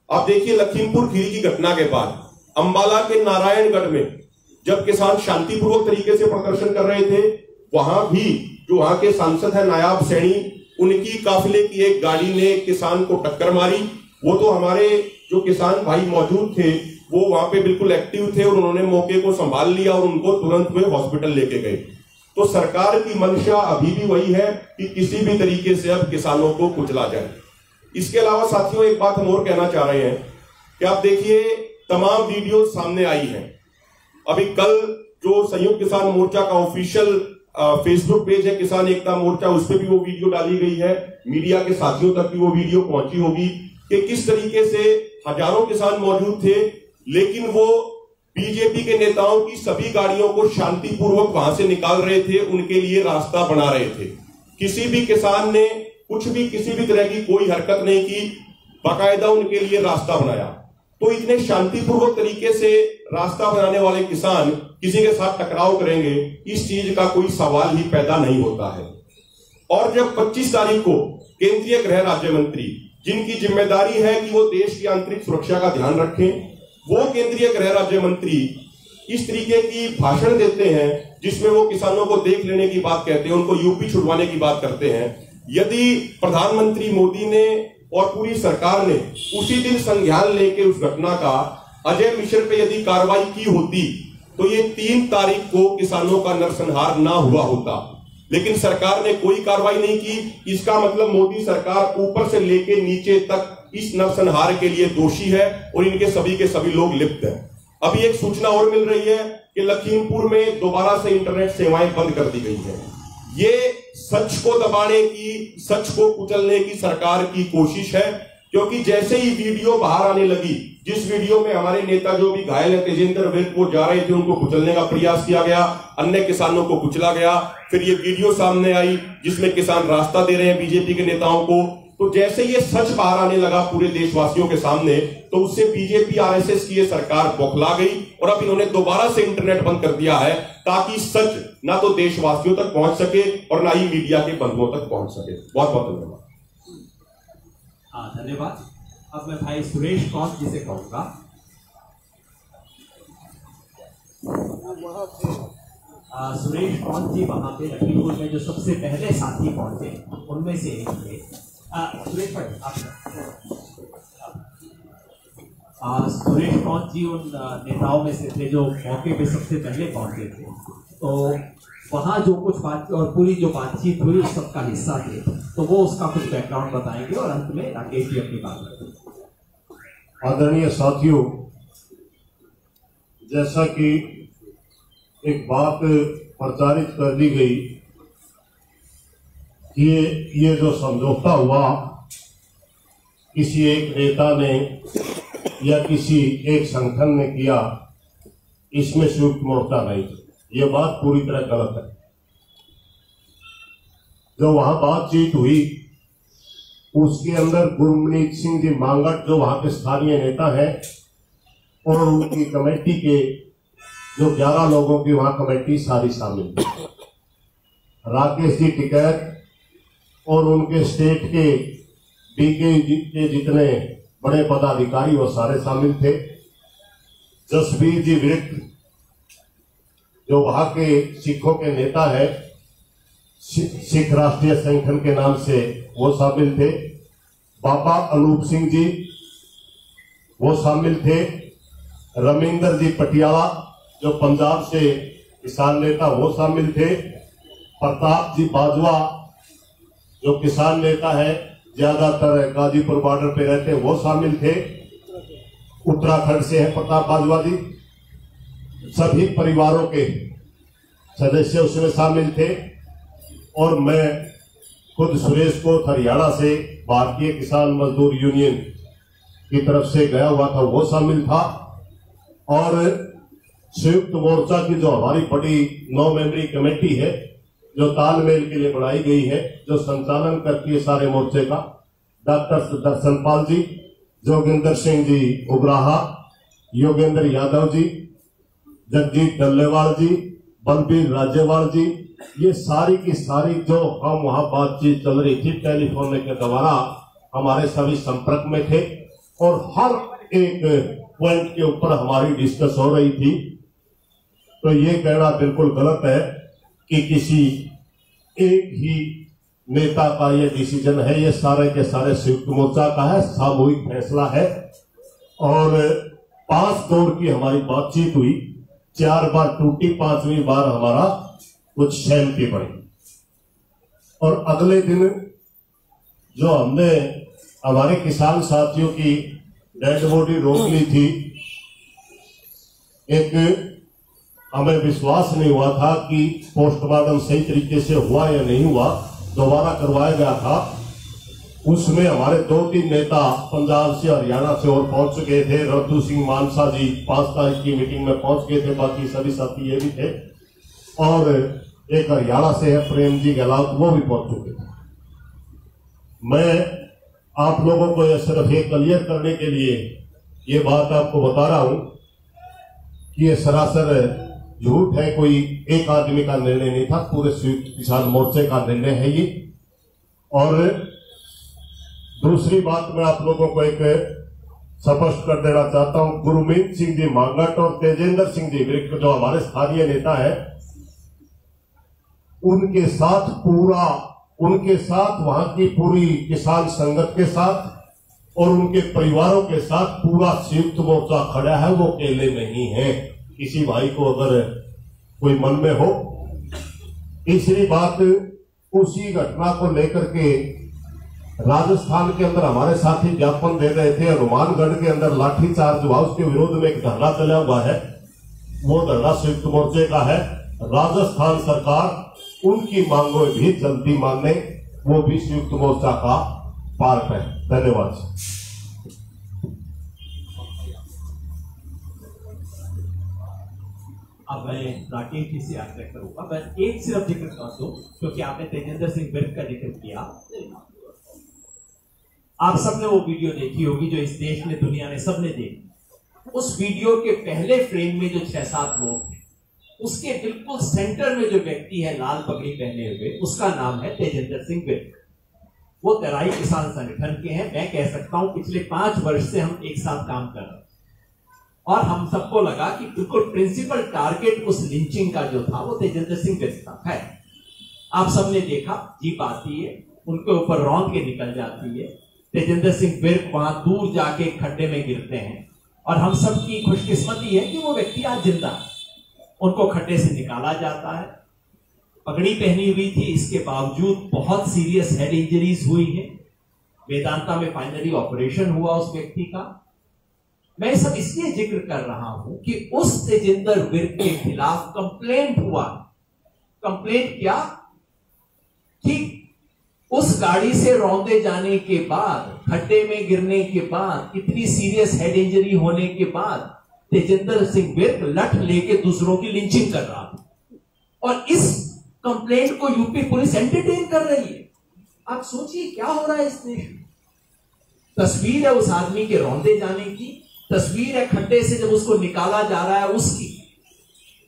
अब देखिए, लखीमपुर खीरी की घटना के बाद अंबाला के नारायणगढ़ में जब किसान शांतिपूर्वक तरीके से प्रदर्शन कर रहे थे, वहां भी जो वहां के सांसद है नायाब सैनी, उनकी काफिले की एक गाड़ी ने किसान को टक्कर मारी। वो तो हमारे जो किसान भाई मौजूद थे वो वहां पे बिल्कुल एक्टिव थे और उन्होंने मौके को संभाल लिया और उनको तुरंत वे हॉस्पिटल लेके गए। तो सरकार की मंशा अभी भी वही है कि किसी भी तरीके से अब किसानों को कुचला जाए। इसके अलावा साथियों, एक बात हम और कहना चाह रहे हैं कि आप देखिए, तमाम वीडियो सामने आई हैं। अभी कल जो संयुक्त किसान मोर्चा का ऑफिशियल फेसबुक पेज है किसान एकता मोर्चा, उस पर भी वो वीडियो डाली गई है, मीडिया के साथियों तक भी वो वीडियो पहुंची होगी कि किस तरीके से हजारों किसान मौजूद थे, लेकिन वो बीजेपी के नेताओं की सभी गाड़ियों को शांतिपूर्वक वहां से निकाल रहे थे, उनके लिए रास्ता बना रहे थे। किसी भी किसान ने कुछ भी किसी भी तरह की कोई हरकत नहीं की, बाकायदा उनके लिए रास्ता बनाया। तो इतने शांतिपूर्वक तरीके से रास्ता बनाने वाले किसान किसी के साथ टकराव करेंगे, इस चीज का कोई सवाल ही पैदा नहीं होता है। और जब 25 तारीख को केंद्रीय गृह राज्य मंत्री, जिनकी जिम्मेदारी है कि वो देश की आंतरिक सुरक्षा का ध्यान रखें, वो केंद्रीय गृह राज्य मंत्री इस तरीके की भाषण देते हैं जिसमें वो किसानों को देख लेने की बात कहते हैं, उनको यूपी छुड़वाने की बात करते हैं। यदि प्रधानमंत्री मोदी ने और पूरी सरकार ने उसी दिन संज्ञान लेके उस घटना का अजय मिश्र पे यदि कार्रवाई की होती तो ये 3 तारीख को किसानों का नरसंहार ना हुआ होता, लेकिन सरकार ने कोई कार्रवाई नहीं की। इसका मतलब मोदी सरकार ऊपर से लेके नीचे तक इस नरसंहार के लिए दोषी है और इनके सभी के सभी लोग लिप्त हैं। अभी एक सूचना और मिल रही है कि लखीमपुर में दोबारा से इंटरनेट सेवाएं बंद कर दी गई हैं। ये सच को दबाने की, सच को कुचलने की सरकार की कोशिश है, क्योंकि जैसे ही वीडियो बाहर आने लगी, जिस वीडियो में हमारे नेता जो भी घायल है तेजेंद्र विर्क, वो जा रहे थे, उनको कुचलने का प्रयास किया गया, अन्य किसानों को कुचला गया। फिर ये वीडियो सामने आई जिसमें किसान रास्ता दे रहे हैं बीजेपी के नेताओं को। तो जैसे ये सच बाहर आने लगा पूरे देशवासियों के सामने, तो उससे बीजेपी आरएसएस की ये सरकार बौखला गई और अब इन्होंने दोबारा से इंटरनेट बंद कर दिया है ताकि सच ना तो देशवासियों तक पहुंच सके और ना ही मीडिया के बंधुओं तक पहुंच सके। बहुत बहुत धन्यवाद। धन्यवाद। अब मैं भाई सुरेश कौंत जी से कहूंगा। सुरेश कौंत जी वहां पे लखीमपुर में जो सबसे पहले साथी पहुंचे उनमें से एक थे। सुरेश कौंत जी उन नेताओं में से थे जो मौके पे सबसे पहले पहुंचे थे। तो वहां जो कुछ बात और पूरी जो बातचीत हुई उस सबका हिस्सा थे, तो वो उसका कुछ बैकग्राउंड बताएंगे और अंत में राकेश जी अपनी बात करेंगे। आदरणीय साथियों, जैसा कि एक बात प्रचारित कर दी गई कि ये जो समझौता हुआ किसी एक नेता ने या किसी एक संगठन ने किया, इसमें संयुक्त मोर्चा नहीं, ये बात पूरी तरह गलत है। जो वहां बातचीत हुई उसके अंदर गुरमीत सिंह जी मांगट, जो वहां के स्थानीय नेता हैं, और उनकी कमेटी के जो 11 लोगों की वहां कमेटी सारी शामिल थी। राकेश जी टिकैत और उनके स्टेट के बीके के जितने बड़े पदाधिकारी वो सारे शामिल थे। जसवीर जी विर्क जो वहां के सिखों के नेता है, सिख राष्ट्रीय संगठन के नाम से वो शामिल थे। बाबा अनूप सिंह जी वो शामिल थे। रविंदर जी पटियाला जो पंजाब से किसान नेता वो शामिल थे। प्रताप जी बाजवा जो किसान नेता है, ज्यादातर गाजीपुर बॉर्डर पे रहते हैं, वो शामिल थे। उत्तराखंड से है प्रताप बाजवा जी। सभी परिवारों के सदस्य उसमें शामिल थे। और मैं खुद सुरेश को हरियाणा से भारतीय किसान मजदूर यूनियन की तरफ से गया हुआ था, वो शामिल था। और संयुक्त मोर्चा की जो हमारी बड़ी 9 मेंबरी कमेटी है, जो तालमेल के लिए बनाई गई है, जो संचालन करती है सारे मोर्चे का, डॉक्टर दर्शनपाल जी, जोगिंदर सिंह जी उग्राहा, योगेंद्र यादव जी, जगजीत डल्लेवाल जी, बलबीर राज्यवाल जी, ये सारी की सारी जो हम वहां बातचीत चल रही थी टेलीफोन के द्वारा हमारे सभी संपर्क में थे और हर एक पॉइंट के ऊपर हमारी डिस्कस हो रही थी। तो ये कहना बिल्कुल गलत है कि किसी एक ही नेता का ये डिसीजन है, ये सारे के सारे संयुक्त मोर्चा का है, सामूहिक फैसला है। और 5 दौर की हमारी बातचीत हुई, 4 बार टूटी, 5वीं बार हमारा कुछ सहमति पड़ी। और अगले दिन जो हमने हमारे किसान साथियों की डेड बॉडी रोक ली थी, एक हमें विश्वास नहीं हुआ था कि पोस्टमार्टम सही तरीके से हुआ या नहीं हुआ, दोबारा करवाया गया था। उसमें हमारे 2-3 नेता पंजाब से हरियाणा से और पहुंच चुके थे। रद्दू सिंह मानसा जी 5 तारीख की मीटिंग में पहुंच गए थे, बाकी सभी साथी ये भी थे, और एक हरियाणा से है प्रेम जी गहलोत, वो भी पहुंच चुके थे। मैं आप लोगों को यह सिर्फ ये क्लियर करने के लिए ये बात आपको बता रहा हूं कि ये सरासर झूठ है, कोई एक आदमी का निर्णय नहीं था, पूरे संयुक्त किसान मोर्चे का निर्णय है ये। और दूसरी बात मैं आप लोगों को एक स्पष्ट कर देना चाहता हूं, गुरमीत सिंह जी मांगट और तेजेंद्र सिंह जी विर्क जो हमारे स्थानीय नेता है, उनके साथ वहां की पूरी किसान संगत के साथ और उनके परिवारों के साथ पूरा संयुक्त मोर्चा खड़ा है, वो अकेले नहीं है। किसी भाई को अगर कोई मन में हो। तीसरी बात, उसी घटना को लेकर के राजस्थान के अंदर हमारे साथी ज्ञापन दे रहे थे, हनुमानगढ़ के अंदर लाठीचार्ज हुआ, उसके विरोध में एक धरना चला हुआ है, वो धरना संयुक्त मोर्चे का है। राजस्थान सरकार उनकी मांगों भी जल्दी माने, वो भी संयुक्त मोर्चा का पार्ट है। धन्यवाद। अब मैं राकेश जी से आग्रह करूंगा, मैं एक सिर्फ जिक्र कर दूं, क्योंकि आपने तेजेंद्र सिंह विर्क का जिक्र किया। आप सबने वो वीडियो देखी होगी जो इस देश में, दुनिया में सबने देखी। उस वीडियो के पहले फ्रेम में जो 6-7 लोग हैं, उसके बिल्कुल सेंटर में जो व्यक्ति है लाल पगड़ी पहने हुए, उसका नाम है तेजेंद्र सिंह विर्क। वो तराई किसान संगठन के हैं। मैं कह सकता हूं पिछले 5 वर्ष से हम एक साथ काम कर रहे हैं, और हम सबको लगा कि बिल्कुल प्रिंसिपल टारगेट उस लिंचिंग का जो था वो तेजेंद्र सिंह विर्क का है। आप सबने देखा, जीप आती है, उनके ऊपर रौंद के निकल जाती है, तेजेंद्र सिंह विर्क वहां दूर जाके खड्डे में गिरते हैं, और हम सबकी खुशकिस्मती है कि वो व्यक्ति आज जिंदा है। उनको खड्डे से निकाला जाता है, पगड़ी पहनी हुई थी, इसके बावजूद बहुत सीरियस हेड इंजरीज हुई है। वेदांता में फाइनली ऑपरेशन हुआ उस व्यक्ति का। मैं सब इसलिए जिक्र कर रहा हूं कि उस तेजेंद्र विर्क के खिलाफ कंप्लेंट हुआ। कंप्लेंट क्या कि उस गाड़ी से रौंदे जाने के बाद, खड्डे में गिरने के बाद, इतनी सीरियस हेड इंजरी होने के बाद तेजेंद्र सिंह विर्क लठ लेके दूसरों की लिंचिंग कर रहा था, और इस कंप्लेंट को यूपी पुलिस एंटरटेन कर रही है। आप सोचिए क्या हो रहा है इस देश में। तस्वीर है उस आदमी के रौंदे जाने की, तस्वीर है खड्डे से जब उसको निकाला जा रहा है उसकी,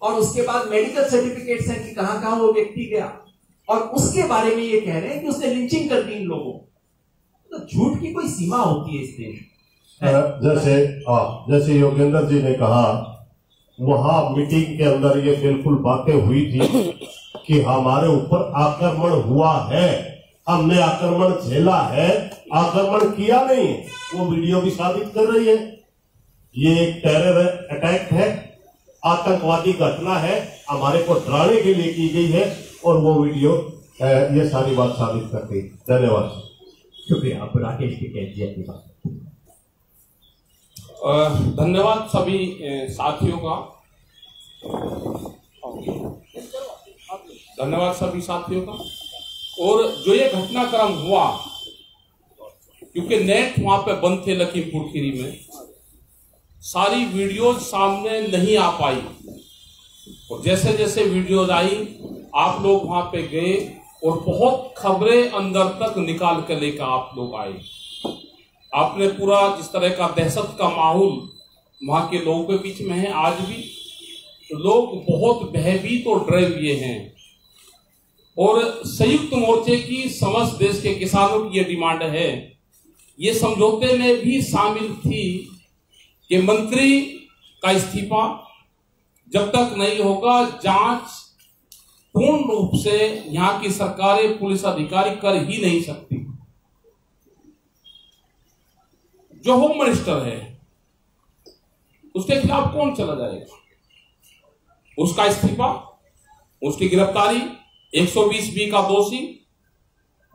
और उसके बाद मेडिकल सर्टिफिकेट्स हैं कि कहां कहां वो व्यक्ति गया, और उसके बारे में ये कह रहे हैं कि उसने लिंचिंग कर दी इन लोगों। तो झूठ की कोई सीमा होती है इस देश में। जैसे योगेंद्र जी ने कहा, वहां मीटिंग के अंदर ये बिल्कुल बातें हुई थी कि हमारे ऊपर आक्रमण हुआ है, हमने आक्रमण झेला है, आक्रमण किया नहीं। वो वीडियो भी साबित कर रही है। ये एक टेरर अटैक है, आतंकवादी घटना है, हमारे को डराने के लिए की गई है, और वो वीडियो ये सारी बात साबित करती है। धन्यवाद। शुक्रिया। आप राकेश जी कह दिया की बात। धन्यवाद सभी साथियों का। धन्यवाद सभी साथियों का। और जो ये घटनाक्रम हुआ, क्योंकि नेट वहां पे बंद थे लखीमपुर खीरी में, सारी वीडियोज सामने नहीं आ पाई, और जैसे जैसे वीडियोज आई आप लोग वहां पे गए और बहुत खबरें अंदर तक निकाल कर लेकर आप लोग आए। आपने पूरा जिस तरह का दहशत का माहौल वहां के लोगों के बीच में है, आज भी तो लोग बहुत भयभीत और डरे हुए हैं। और संयुक्त मोर्चे की समस्त देश के किसानों की ये डिमांड है, ये समझौते में भी शामिल थी कि मंत्री का इस्तीफा जब तक नहीं होगा, जांच पूर्ण रूप से यहां की सरकारें, पुलिस अधिकारी कर ही नहीं सकती। जो होम मिनिस्टर है उसके खिलाफ कौन चला जाएगा? उसका इस्तीफा, उसकी गिरफ्तारी, 120B का दोषी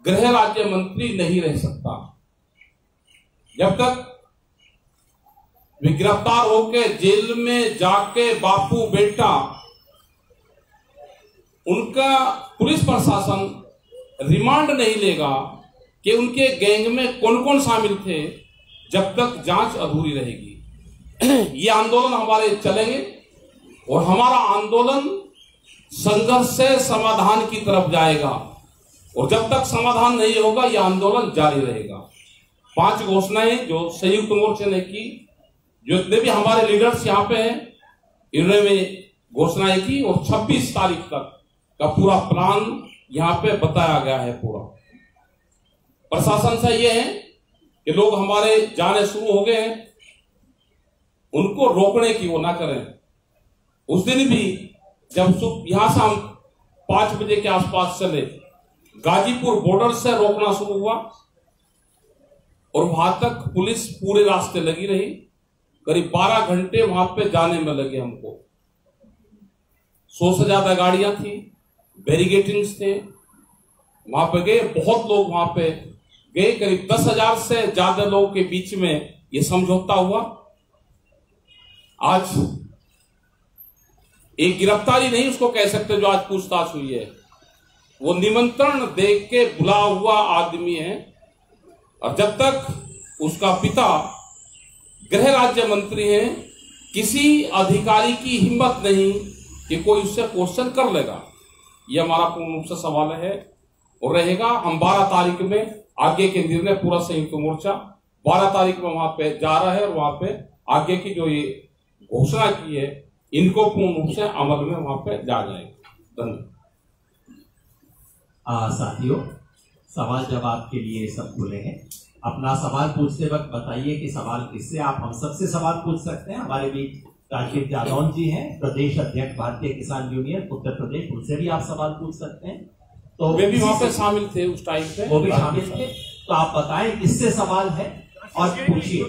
गृह राज्य मंत्री नहीं रह सकता। जब तक वे गिरफ्तार होकर जेल में जाके बापू बेटा, उनका पुलिस प्रशासन रिमांड नहीं लेगा, कि उनके गैंग में कौन कौन शामिल थे जब तक जांच अधूरी रहेगी। ये आंदोलन हमारे चलेंगे और हमारा आंदोलन संघर्ष से समाधान की तरफ जाएगा और जब तक समाधान नहीं होगा यह आंदोलन जारी रहेगा। 5 घोषणाएं जो संयुक्त मोर्चे ने की, जो इतने भी हमारे लीडर्स यहाँ पे हैं, इन्होंने घोषणाएं की और 26 तारीख तक का पूरा प्लान यहाँ पे बताया गया है। पूरा प्रशासन से ये है कि लोग हमारे जाने शुरू हो गए हैं, उनको रोकने की वो ना करें। उस दिन भी जब यहां से हम 5 बजे के आसपास चले, गाजीपुर बॉर्डर से रोकना शुरू हुआ और वहां तक पुलिस पूरे रास्ते लगी रही। करीब 12 घंटे वहां पे जाने में लगे हमको। 100 से ज्यादा गाड़ियां थी, बैरिकेडिंग्स थे, वहां पे गए, बहुत लोग वहां पे गए। करीब 10,000 से ज्यादा लोगों के बीच में ये समझौता हुआ। आज एक गिरफ्तारी नहीं उसको कह सकते जो आज पूछताछ हुई है, वो निमंत्रण देख के बुला हुआ आदमी है और जब तक उसका पिता गृह राज्य मंत्री है, किसी अधिकारी की हिम्मत नहीं कि कोई उससे क्वेश्चन कर लेगा। ये हमारा पूर्ण रूप से सवाल है और रहेगा। हम 12 तारीख में आगे के निर्णय, पूरा संयुक्त मोर्चा 12 तारीख में वहां पे जा रहा है और वहां पे आगे की जो ये घोषणा की है इनको पूर्ण रूप से अमल में वहां पे जा जाएगा। धन्यवाद। साथियों, सवाल जवाब के लिए सब खुले हैं। अपना सवाल पूछते वक्त बताइए कि सवाल किससे। आप हम सबसे सवाल पूछ सकते हैं। हमारे बीच राजीव जादौन जी हैं, प्रदेश अध्यक्ष भारतीय किसान यूनियन उत्तर प्रदेश, उनसे भी आप सवाल पूछ सकते हैं। तो वे भी वहां पे शामिल थे उस टाइम पे, वो भी शामिल थे। तो आप बताएं किससे सवाल है और पूछिए।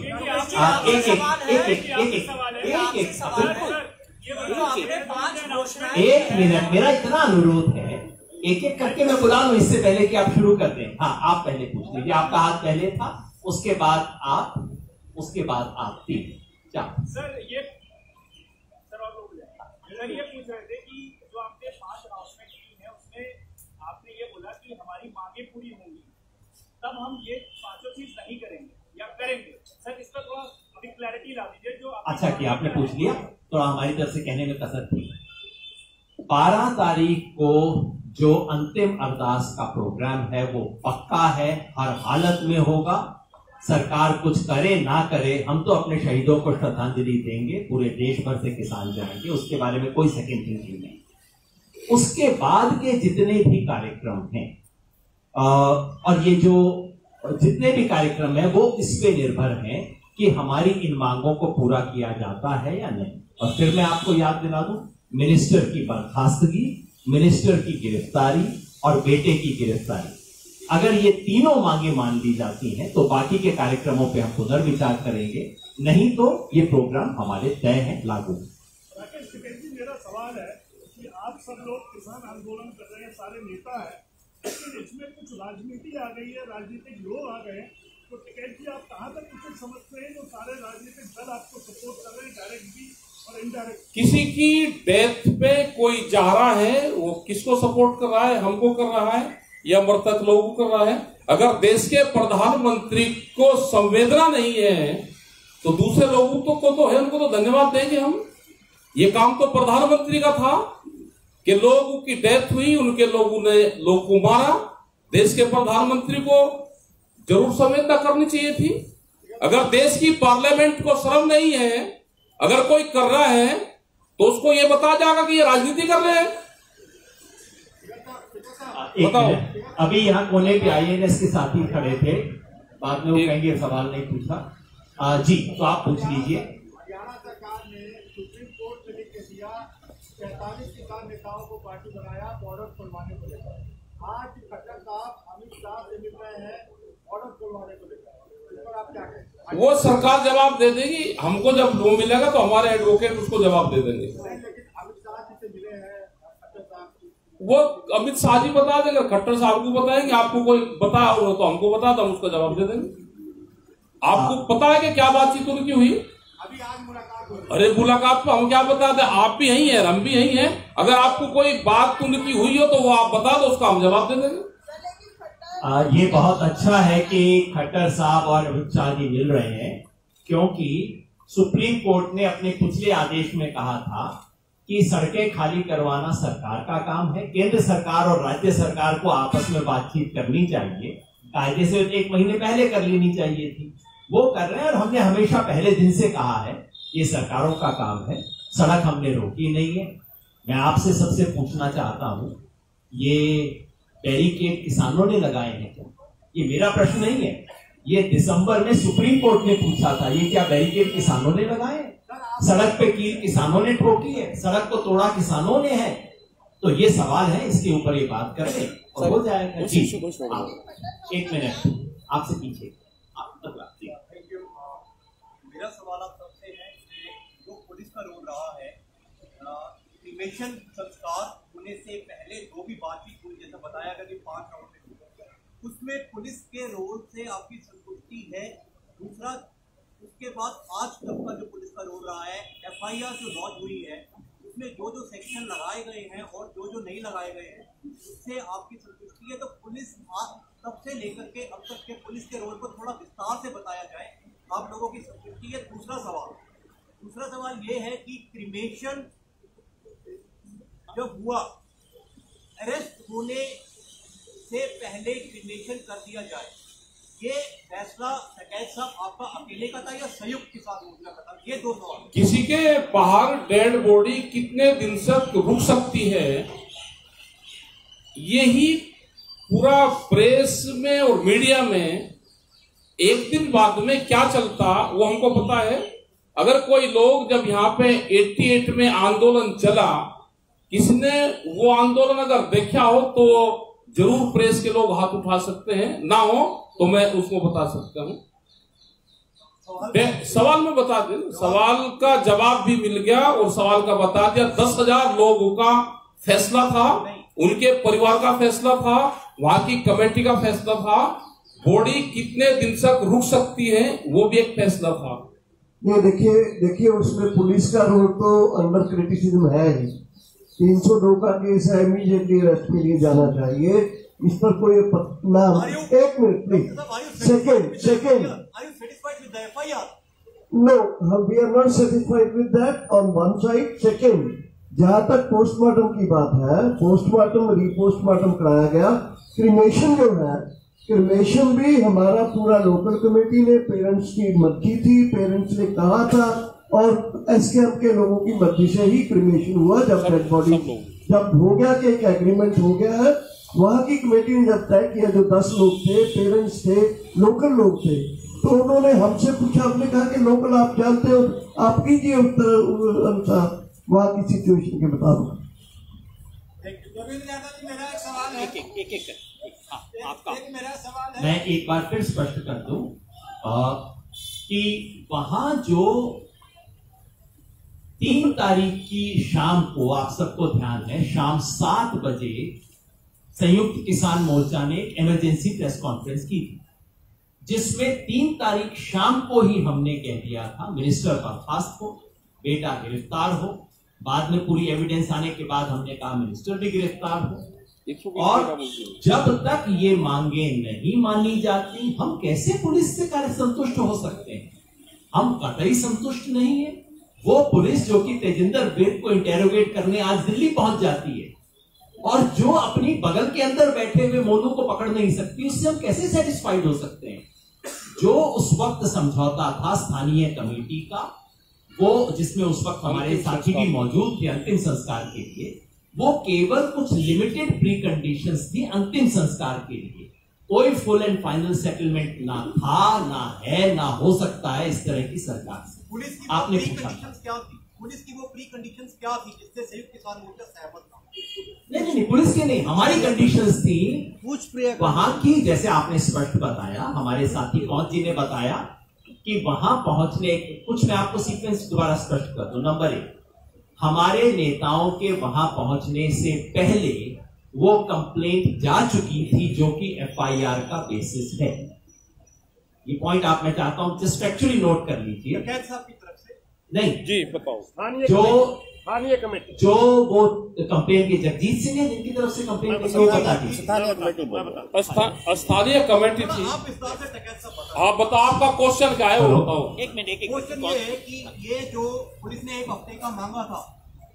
एक मिनट, मेरा इतना अनुरोध है, एक एक करके मैं बुला लूं इससे पहले कि आप शुरू कर दें। हाँ, आप पहले पूछ लीजिए। आपका हाथ पहले था, उसके बाद आप, उसके बाद आप। 3 4 सर ये पूछ रहे थे कि जो आपने 5 अनाउंसमेंट की है उसमें आपने ये बोला कि हमारी मांगे पूरी होंगी तब हम ये 5 चीज नहीं करेंगे या करेंगे। सर इस पर थोड़ा अभी क्लैरिटी ला दीजिए। जो अच्छा कि आपने पूछ लिया, तो हमारी तरफ से कहने में कसर थी। 12 तारीख को जो अंतिम अरदास का प्रोग्राम है वो पक्का है, हर हालत में होगा। सरकार कुछ करे ना करे, हम तो अपने शहीदों को श्रद्धांजलि देंगे। पूरे देश भर से किसान जाएंगे, उसके बारे में कोई सेकंड थिंकिंग नहीं। उसके बाद के जितने भी कार्यक्रम हैं और ये जो जितने भी कार्यक्रम हैं वो इस पे निर्भर हैं कि हमारी इन मांगों को पूरा किया जाता है या नहीं। और फिर मैं आपको याद दिला दूं, मिनिस्टर की बर्खास्तगी, मिनिस्टर की गिरफ्तारी और बेटे की गिरफ्तारी, अगर ये तीनों मांगे मान ली जाती हैं तो बाकी के कार्यक्रमों पे हम पुनर्विचार करेंगे, नहीं तो ये प्रोग्राम हमारे तय है, लागू। राकेश टिकैत जी, मेरा सवाल है कि आप सब लोग किसान आंदोलन कर रहे हैं, सारे नेता हैं, लेकिन इसमें कुछ राजनीति आ गई है, राजनीतिक लोग आ गए हैं। तो टिकैत जी, आप कहाँ तक उचित समझते हैं जो सारे राजनीतिक दल आपको सपोर्ट कर रहे हैं, डायरेक्ट भी और इनडायरेक्ट? किसी की डेथ पे कोई जा रहा है, वो किसको सपोर्ट कर रहा है? हमको कर रहा है या मृतक लोगों को कर रहा है? अगर देश के प्रधानमंत्री को संवेदना नहीं है तो दूसरे लोगों को तो है, उनको तो धन्यवाद देंगे हम। ये काम तो प्रधानमंत्री का था कि लोगों की डेथ हुई, उनके लोगों ने लोग को मारा। देश के प्रधानमंत्री को जरूर संवेदना करनी चाहिए थी। अगर देश की पार्लियामेंट को शर्म नहीं है, अगर कोई कर रहा है तो उसको ये बताया जाएगा कि ये राजनीति कर रहे हैं। बताओ। अभी यहाँ कोने पे INS के साथी खड़े थे, बाद में वो कहेंगे सवाल नहीं पूछा। जी, तो आप पूछ लीजिए। हरियाणा सरकार ने सुप्रीम कोर्ट में लिख के दिया, 43 किसान नेताओं को पार्टी बनाया बॉर्डर खुलवाने को लेकर। आज खट्टर साहब अमित शाह से मिल रहे हैं बॉर्डर खुलवाने को लेकर, इस पर आप क्या कहें? वो सरकार जवाब दे देगी, हमको जब वो मिलेगा तो हमारे एडवोकेट उसको जवाब दे देंगे। वो अमित शाह जी बता देंगे, खट्टर साहब को बताएंगे, आपको कोई बताया हो तो हमको बता दो, हम उसका जवाब दे देंगे। आपको पता है कि क्या बातचीत उनकी हुई? अभी आज मुलाकात हुई। अरे मुलाकात पे हम क्या बता दें, आप भी यही है, हम भी यही हैं। अगर आपको कोई बात उनकी हुई हो तो वो आप बता दो, उसका हम जवाब दे देंगे। ये बहुत अच्छा है कि खट्टर साहब और अमित शाह जी मिल रहे हैं, क्योंकि सुप्रीम कोर्ट ने अपने पिछले आदेश में कहा था कि सड़कें खाली करवाना सरकार का काम है। केंद्र सरकार और राज्य सरकार को आपस में बातचीत करनी चाहिए, कायदे से 1 महीने पहले कर लेनी चाहिए थी, वो कर रहे हैं। और हमने हमेशा पहले दिन से कहा है ये सरकारों का काम है, सड़क हमने रोकी नहीं है। मैं आपसे सबसे पूछना चाहता हूं, ये बैरिकेड किसानों ने लगाए हैं क्या? ये मेरा प्रश्न नहीं है, ये दिसंबर में सुप्रीम कोर्ट ने पूछा था, ये क्या बैरिकेड किसानों ने लगाए? सड़क पे कील किसानों ने ठोकी है, सड़क को तोड़ा किसानों ने है। तो ये सवाल है, इसके ऊपर ये बात कर ले और हो जाएगा। जी 1 मिनट आपसे पीछे मेरा सवाल आप सबसे है कि जो पुलिस का रोल रहा है, क्रिमेशन संस्कार होने से पहले जो भी बातचीत हुई, जैसा बताया गया कि 5 राउंड में, उसमें पुलिस के रोल से आपकी संतुष्टि है? दूसरा, उसके बाद आज तक का जो पुलिस का रोल रहा है, FIR जो लॉन्च हुई है, उसमें जो जो सेक्शन लगाए गए हैं और जो जो नहीं लगाए गए हैं, उससे आपकी संतुष्टि है? तो पुलिस तब से लेकर के अब तक के पुलिस के रोल को थोड़ा विस्तार से बताया जाए, आप लोगों की संतुष्टि है। दूसरा सवाल ये है कि क्रिमेशन जब हुआ, अरेस्ट होने से पहले क्रिमेशन कर दिया जाए, ये फैसला डकैत साहब आपका अकेले का था या संयुक्त के साथ मोर्चा का था? ये 2 सवाल। किसी के बाहर डेड बॉडी कितने दिन तक रुक सकती है, यही पूरा प्रेस में और मीडिया में एक दिन बाद में क्या चलता वो हमको पता है। अगर कोई लोग, जब यहाँ पे 88 में आंदोलन चला, किसने वो आंदोलन अगर देखा हो तो जरूर प्रेस के लोग हाथ उठा सकते हैं, ना हो तो मैं उसको बता सकता हूँ। सवाल में बता दें, सवाल का जवाब भी मिल गया और सवाल का बता दिया। 10,000 लोगों का फैसला था, उनके परिवार का फैसला था, वहां की कमेटी का फैसला था। बॉडी कितने दिन तक रुक सकती है वो भी एक फैसला था। ये देखिए उसमें पुलिस का रोल तो अंडर क्रिटिसिज्म है ही। 302 का केस है, इमीडिएटली अरेस्ट के लिए जाना चाहिए। इस पर कोई नाम, 1 minute please, second no, we are not satisfied with that on one side. Second, जहां तक पोस्टमार्टम की बात है, पोस्टमार्टम रीपोस्टमार्टम कराया गया। क्रिमेशन जो है, क्रिमेशन भी हमारा पूरा लोकल कमेटी ने, पेरेंट्स की मर्जी थी, पेरेंट्स ने कहा था, और एसकेएम के लोगों की मर्जी से ही क्रिमेशन हुआ। जब डेड बॉडी जब हो गया कि एक एग्रीमेंट हो गया है, वहां की कमेटी ने जब तय किया, जो 10 लोग थे, पेरेंट्स थे, लोकल लोग थे, तो उन्होंने हमसे पूछा, हमने कहा कि लोकल आप जानते हो, आप कीजिए उत्तर अनुसार वहां की सिचुएशन के मुताबिक। मैं एक बार फिर स्पष्ट कर दूं कि वहां जो 3 तारीख की शाम को, आप सबको ध्यान है, शाम 7 बजे संयुक्त किसान मोर्चा ने एक इमरजेंसी प्रेस कॉन्फ्रेंस की थी, जिसमें 3 तारीख शाम को ही हमने कह दिया था मिनिस्टर बर्खास्त हो, बेटा गिरफ्तार हो। बाद में पूरी एविडेंस आने के बाद हमने कहा मिनिस्टर भी गिरफ्तार हो। और जब तक ये मांगे नहीं मानी जाती, हम कैसे पुलिस से संतुष्ट हो सकते हैं? हम कतई संतुष्ट नहीं है। वो पुलिस जो कि तेजिंदर बेग को इंटेरोगेट करने आज दिल्ली पहुंच जाती है, और जो अपनी बगल के अंदर बैठे हुए मोनू को पकड़ नहीं सकती, उससे हम कैसे सेटिस्फाइड हो सकते हैं? जो उस वक्त समझौता था स्थानीय कमेटी का, वो जिसमें उस वक्त हमारे साथी भी मौजूद थे अंतिम संस्कार के लिए, वो केवल कुछ लिमिटेड प्री कंडीशंस थी अंतिम संस्कार के लिए। कोई फुल एंड फाइनल सेटलमेंट ना था, ना है, ना हो सकता है इस तरह की सरकार से। पुलिस की आपने प्री पूछा कंडीशंस क्या थी? पुलिस की वो प्री कंडीशंस क्या थी जिससे संयुक्त किसान मोर्चा सहमत था? नहीं, पुलिस की नहीं, हमारी कंडीशंस थी वहां की। जैसे आपने स्पष्ट बताया, हमारे साथी पहुंच जी ने बताया कि वहां पहुंचने, कुछ मैं आपको सीक्वेंस दोबारा स्पष्ट कर दूं। नंबर 1, हमारे नेताओं के वहां पहुंचने से पहले वो कंप्लेंट जा चुकी थी, जो कि FIR का बेसिस है। ये पॉइंट आप मैं चाहता हूं जस्ट फैक्चुअली नोट कर लीजिए। डकैत साहब की तरफ से नहीं जी बताओ। जो स्थानीय कमेटी जो वो कंप्लेन की जगजीत सिंह है जिनकी तरफ से कंप्लेन की वो बता दीजिए। स्थानीय कमेटी थी। आप विस्तार से टिकैत सब बताओ। आप बताओ आपका क्वेश्चन क्या है वो बताओ। एक मिनट क्वेश्चन ये है कि ये जो पुलिस ने 1 हफ्ते का मांगा था,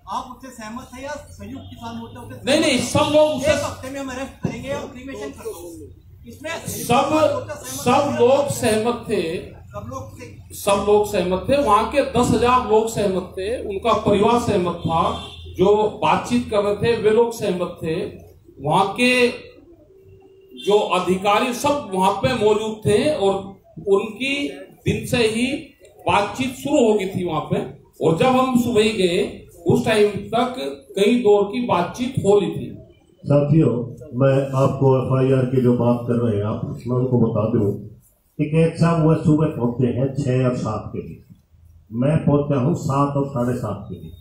आप उससे सहमत थे या संयुक्त किसान मोर्चा उससे? नहीं, सब लोग उसे 1 हफ्ते में हम अरेस्ट करेंगे और क्रीमेशन कर दो, इसमें सब लोग सहमत थे। सब लोग सहमत थे। वहां के 10,000 लोग सहमत थे, उनका परिवार सहमत था, जो बातचीत कर रहे थे वे लोग सहमत थे, वहां के जो अधिकारी सब वहां पे मौजूद थे और उनकी दिन से ही बातचीत शुरू हो गई थी वहां पे। और जब हम सुबह गए उस टाइम तक कई दौर की बातचीत हो रही थी। साथियों, मैं आपको FIR की जो बात कर रहे हैं आप मैं उनको बता दूं। टिकैत साहब वह सुबह पहुंचते हैं 6 और 7 के लिए, मैं पहुंचता हूं 7 और 7:30 के लिए।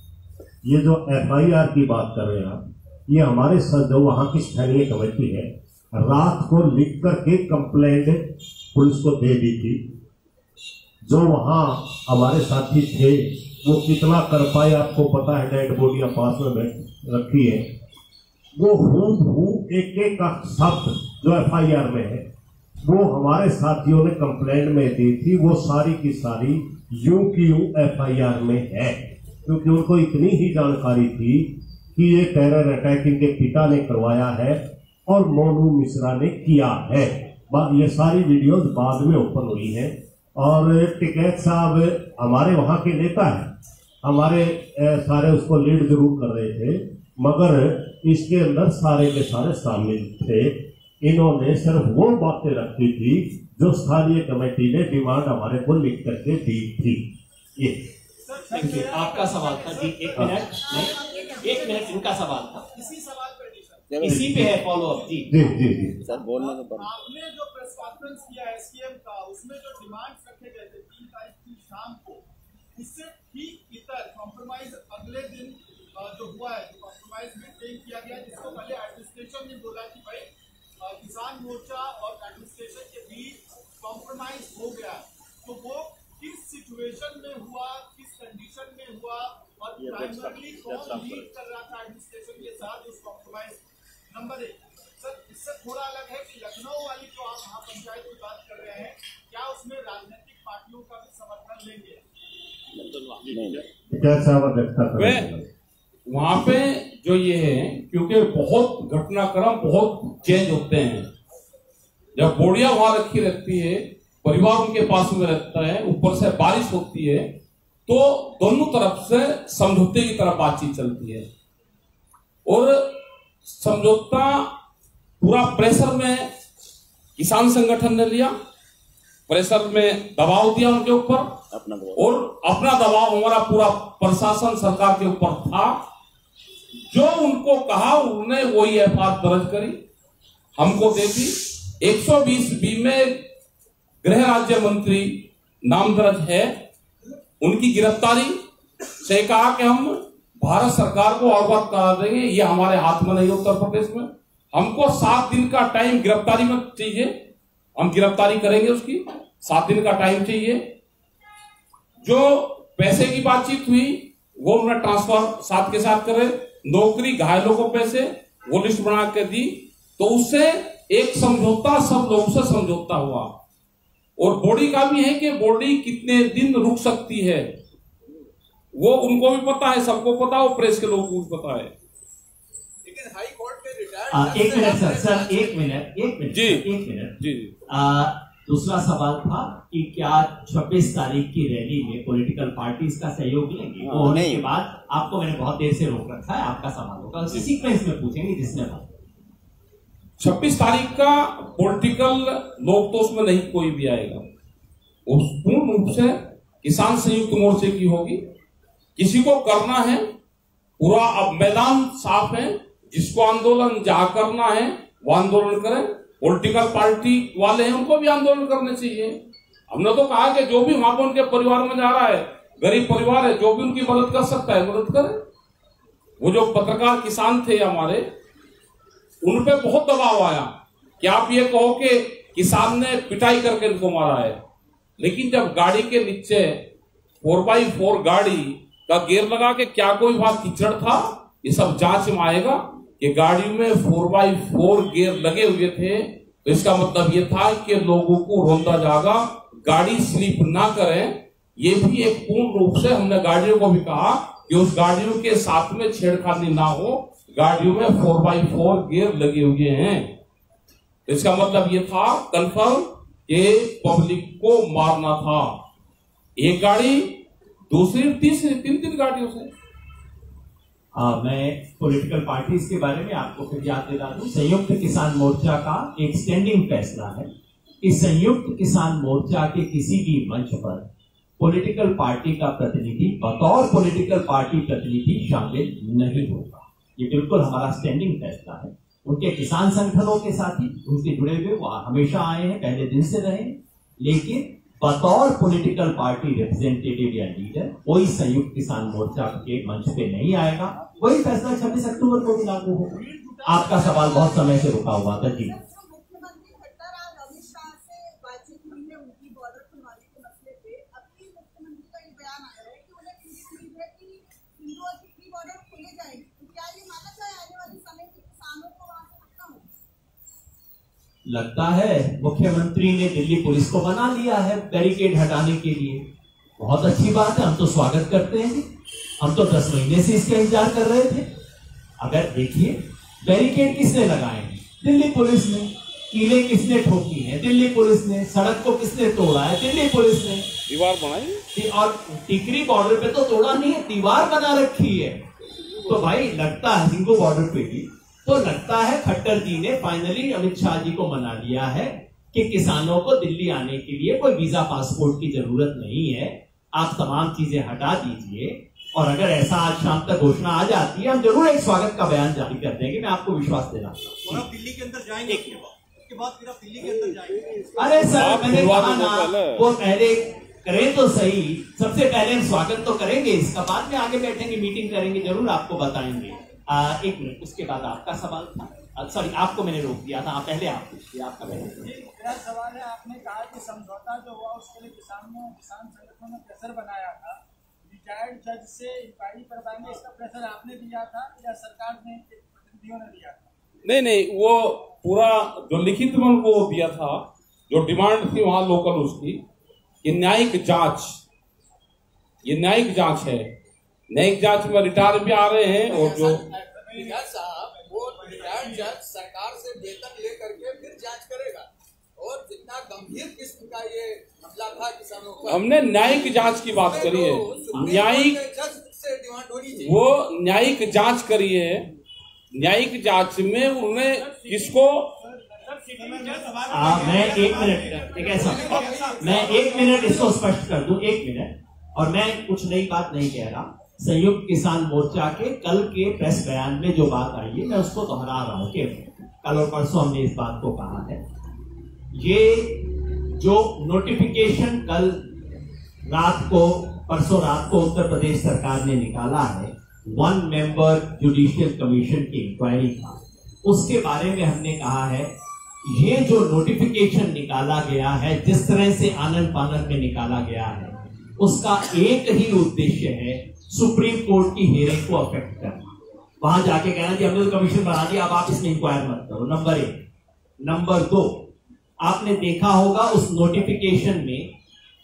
ये जो FIR की बात कर रहे हैं आप, ये हमारे जो वहां की स्थानीय कमेटी है रात को लिख करके कंप्लेंट पुलिस को दे दी थी। जो वहां हमारे साथी थे वो कितना कर पाए आपको पता है, डेड बॉडियां पास में रखी है। वो हूबहू एक का शब्द जो FIR में है वो हमारे साथियों ने कंप्लेंट में दी थी, वो सारी की सारी यूं की यूं FIR में है, क्योंकि उनको इतनी ही जानकारी थी कि ये टेरर अटैक इनके पिता ने करवाया है और मोनू मिश्रा ने किया है। ये सारी वीडियोस बाद में ओपन हुई हैं। और टिकैत साहब हमारे वहां के नेता हैं, हमारे सारे उसको लीड जरूर कर रहे थे, मगर इसके अंदर सारे के सारे शामिल थे। इन्होंने सिर्फ वो बातें रखी थी जो स्थानीय कमेटी ने डिमांड हमारे को लिख करके दी थी। ये आपका सवाल था जी। 1 मिनट नहीं, 1 मिनट इनका सवाल था, इसी पे है फॉलो अप जी। जी सर बोलने के बाद आपने जो प्रेस कॉन्फ्रेंस किया SKM का, उसमें जो डिमांड्स रखे गए थे 3 तारीख की शाम को, उससे ठीक इतर कॉम्प्रोमाइज अगले दिन जो हुआ है, जो कॉम्प्रोमाइज में क्लेम किया गया, जिसको पहले एडमिनिस्ट्रेशन ने बोला कि भाई किसान मोर्चा और एडमिनिस्ट्रेशन के बीच कॉम्प्रोमाइज हो गया, तो वो किस सिचुएशन में हुआ, किस कंडीशन में हुआ और प्राइमरली कौन लीड कर रहा था एडमिनिस्ट्रेशन के साथ उस कॉम्प्रोमाइज? नंबर 1 सर, इससे थोड़ा अलग है कि लखनऊ वाली जो आप महापंचायत की बात कर रहे हैं, क्या उसमें राजनीतिक पार्टियों का भी समर्थन लेंगे? वहां पे जो ये है, क्योंकि बहुत घटनाक्रम बहुत चेंज होते हैं। जब बोड़िया वहां रखी रहती है, परिवार उनके पास में रहता है, ऊपर से बारिश होती है, तो दोनों तरफ से समझौते की तरफ बातचीत चलती है। और समझौता पूरा प्रेशर में किसान संगठन ने लिया, प्रेशर में दबाव दिया उनके ऊपर, और अपना दबाव हमारा पूरा प्रशासन सरकार के ऊपर था। जो उनको कहा उन्होंने वही FIR दर्ज करी, हमको दे दी। 120B में गृह राज्य मंत्री नाम दर्ज है, उनकी गिरफ्तारी से कहा कि हम भारत सरकार को अवगत करा देंगे, ये हमारे हाथ में नहीं। उत्तर प्रदेश में हमको 7 दिन का टाइम गिरफ्तारी में चाहिए, हम गिरफ्तारी करेंगे, उसकी 7 दिन का टाइम चाहिए। जो पैसे की बातचीत हुई वो उन्होंने ट्रांसफर साथ के साथ करे, नौकरी घायलों को पैसे वो लिस्ट बना के दी, तो उससे एक समझौता, सब लोगों से समझौता हुआ। और बॉडी का भी है कि बॉडी कितने दिन रुक सकती है, वो उनको भी पता है, सबको पता है, वो प्रेस के लोगों को भी पता है। लेकिन हाई कोर्ट के रिटायर्ड 1 मिनट सर, 1 मिनट जी 1 मिनट जी। दूसरा सवाल था कि क्या 26 तारीख की रैली में पॉलिटिकल पार्टीज का सहयोग लेंगी? वो होने के बाद आपको मैंने बहुत देर से रोक रखा है, आपका सवाल होगा, उसी सीक्वेंस में पूछेंगे जिसने बात। 26 तारीख का पॉलिटिकल लोग तो उसमें नहीं कोई भी आएगा, पूर्ण रूप से किसान संयुक्त मोर्चे की होगी। किसी को करना है पूरा, अब मैदान साफ है, जिसको आंदोलन जहां करना है वो आंदोलन करें। पॉलिटिकल पार्टी वाले हैं उनको भी आंदोलन करने चाहिए। हमने तो कहा कि जो भी वहां पर उनके परिवार में जा रहा है, गरीब परिवार है, जो भी उनकी मदद कर सकता है मदद करे। वो जो पत्रकार किसान थे हमारे, उन पे बहुत दबाव आया कि आप ये कहो कि किसान ने पिटाई करके इनको मारा है, लेकिन जब गाड़ी के नीचे 4x4 गाड़ी का गियर लगा के क्या कोई वहां कीचड़ था, ये सब जांच में आएगा। कि गाड़ी में 4x4 गियर लगे हुए थे, तो इसका मतलब ये था कि लोगों को रोंदा जाएगा, गाड़ी स्लिप ना करें। ये भी एक पूर्ण रूप से हमने गाड़ियों को भी कहा कि उस गाड़ियों के साथ में छेड़खानी ना हो, गाड़ियों में 4x4 गियर लगे हुए हैं। इसका मतलब ये था कंफर्म कि पब्लिक को मारना था। एक गाड़ी, दूसरी, तीसरी, तीन गाड़ियों से। मैं पॉलिटिकल पार्टीज के बारे में आपको फिर याद दिला दूं। संयुक्त किसान मोर्चा का एक स्टैंडिंग फैसला है कि संयुक्त किसान मोर्चा के किसी भी मंच पर पॉलिटिकल पार्टी का प्रतिनिधि बतौर पॉलिटिकल पार्टी प्रतिनिधि शामिल नहीं होगा। ये बिल्कुल हमारा स्टैंडिंग फैसला है। उनके किसान संगठनों के साथी उनसे जुड़े हुए वो हमेशा आए हैं, पहले दिन से रहे, लेकिन बतौर पॉलिटिकल पार्टी रिप्रेजेंटेटिव या लीडर कोई संयुक्त किसान मोर्चा के मंच पे नहीं आएगा। वही फैसला 26 अक्टूबर को भी लागू होगा। आपका सवाल बहुत समय से रुका हुआ था जी। मुख्यमंत्री खट्टर आज अमित शाह से बातचीत हुई है उनकी बॉर्डर खुलवाने के मसले पे। अभी मुख्यमंत्री का ये बयान आया है कि उन्हें पूरी उम्मीद है कि हिंदू और सिख बॉर्डर खुले जाएंगे। तो क्या ये माना जाए आने वाले समय में किसानों को वहां से हटना होगा? लगता है मुख्यमंत्री ने दिल्ली पुलिस को बना लिया है बैरिकेड हटाने के लिए। बहुत अच्छी बात है, हम तो स्वागत करते हैं। हम तो 10 महीने से इसका इंतजार कर रहे थे। अगर देखिए, बैरिकेड किसने लगाए हैं? दिल्ली पुलिस ने। कीलें किसने ठोकी हैं? दिल्ली पुलिस ने। सड़क को किसने तोड़ा है? दिल्ली पुलिस ने। दीवार बनाई, और टिकरी बॉर्डर पे तो तोड़ा नहीं है, दीवार बना रखी है। तो भाई लगता है सिंगू बॉर्डर पे भी तो लगता है खट्टर जी ने फाइनली अमित शाह जी को मना लिया है कि किसानों को दिल्ली आने के लिए कोई वीजा पासपोर्ट की जरूरत नहीं है। आप तमाम चीजें हटा दीजिए। और अगर ऐसा आज शाम तक घोषणा आ जाती है, हम जरूर एक स्वागत का बयान जारी कर देंगे। मैं आपको विश्वास दे रहा हूँ। दिल्ली के अंदर जाएंगे, उसके बाद फिर आप दिल्ली के अंदर जाएंगे। अरे सर, मैंने कहा ना, वो पहले करें तो सही। सबसे पहले हम स्वागत तो करेंगे, इसका बाद में आगे बैठेंगे, मीटिंग करेंगे, जरूर आपको बताएंगे। एक मिनट, उसके बाद आपका सवाल था। सॉरी, आपको मैंने रोक दिया था। पहले आप पूछिए, आपका मेरा सवाल है, आपने कहा कि समझौता जो हुआ उसके लिए किसान संगठनों ने प्रेशर बनाया था। रिटायर्ड जज से इंक्वायरी करवाएंगे, इसका प्रेशर आपने दिया था या सरकार ने, प्रतिनिधियों ने दिया था? नहीं, वो पूरा जो लिखित में उनको दिया था, जो डिमांड थी वहां लोकल उसकी, कि न्यायिक जांच, ये न्यायिक जांच है। न्यायिक जांच में रिटायर भी आ रहे हैं। और जो साहब, वो रिटायर्ड जज सरकार से वेतन लेकर के फिर जांच करेगा। और जितना गंभीर किस्म का ये मसला था किसानों का, हमने न्यायिक जांच की बात करी है। न्यायिक जज से डिमांड होनी चाहिए। वो न्यायिक जांच करी है। न्यायिक जांच में उन्होंने किसको, मैं एक मिनट इसको स्पष्ट कर दूं। 1 मिनट। और मैं कुछ नई बात नहीं कह रहा। संयुक्त किसान मोर्चा के कल के प्रेस बयान में जो बात आई है, मैं उसको दोहरा रहा हूं कि कल और परसों हमने इस बात को कहा है। ये जो नोटिफिकेशन कल रात को, परसों रात को उत्तर प्रदेश सरकार ने निकाला है 1 मेंबर जुडिशियल कमीशन की इंक्वायरी का, उसके बारे में हमने कहा है ये जो नोटिफिकेशन निकाला गया है, जिस तरह से आनन फानन में निकाला गया है, उसका एक ही उद्देश्य है सुप्रीम कोर्ट की हियरिंग को अफेक्ट करना। वहां जाके कहना कि हमने तो कमीशन बना दिया, अब आप इसमें इंक्वायर मत करो। नंबर 1। नंबर 2, आपने देखा होगा उस नोटिफिकेशन में,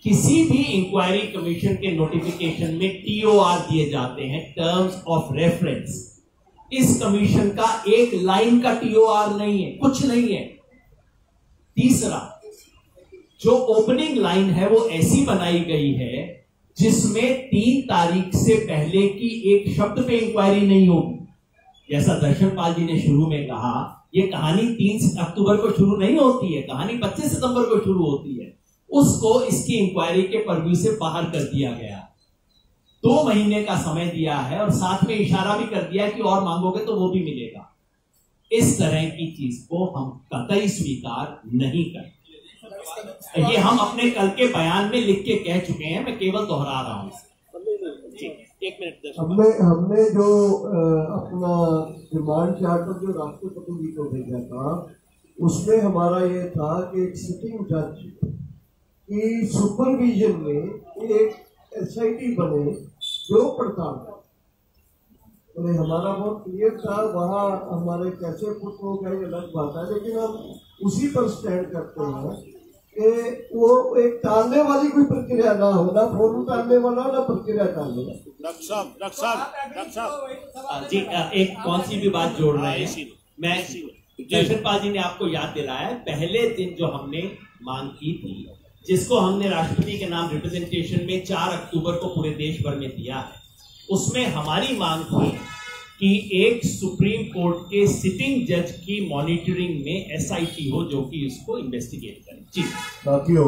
किसी भी इंक्वायरी कमीशन के नोटिफिकेशन में TOR दिए जाते हैं, टर्म्स ऑफ रेफरेंस। इस कमीशन का एक लाइन का TOR नहीं है, कुछ नहीं है। तीसरा, जो ओपनिंग लाइन है वो ऐसी बनाई गई है जिसमें 3 तारीख से पहले की एक शब्द पे इंक्वायरी नहीं होगी। जैसा दर्शनपाल जी ने शुरू में कहा, ये कहानी 3 अक्टूबर को शुरू नहीं होती है, कहानी 25 सितंबर को शुरू होती है। उसको इसकी इंक्वायरी के पर्व्यू से बाहर कर दिया गया। 2 महीने का समय दिया है और साथ में इशारा भी कर दिया कि और मांगोगे तो वो भी मिलेगा। इस तरह की चीज को हम कतई स्वीकार नहीं करते। ये हम अपने कल के बयान में लिख के कह चुके हैं, मैं केवल दोहरा रहा हूं। 1 मिनट। हमने जो अपना डिमांड चार्टर जो राष्ट्रपति जी को भेजा था, उसमें हमारा ये था कि एक सिटिंग जज की सुपरविजन में एक SIT बने क्यों पड़ताल? तो हमारा बहुत क्लियर था, वहाँ हमारे कैसे पुट हो गए ये अलग बात है, लेकिन हम उसी पर स्टैंड करते हैं कि वो एक टालने वाली कोई प्रक्रिया ना हो, ना फोन टालने वाला ना प्रक्रिया टालने वाला। डॉक्टर साहब जी एक कौन सी भी बात जोड़ रहे हैं। मैं जयशंपाल जी ने आपको याद दिलाया, पहले दिन जो हमने मांग की थी, जिसको हमने राष्ट्रपति के नाम रिप्रेजेंटेशन में 4 अक्टूबर को पूरे देश भर में दिया है, उसमें हमारी मांग थी कि एक सुप्रीम कोर्ट के सिटिंग जज की मॉनिटरिंग में एसआईटी हो जो कि इसको इन्वेस्टिगेट करे। जी साथियों,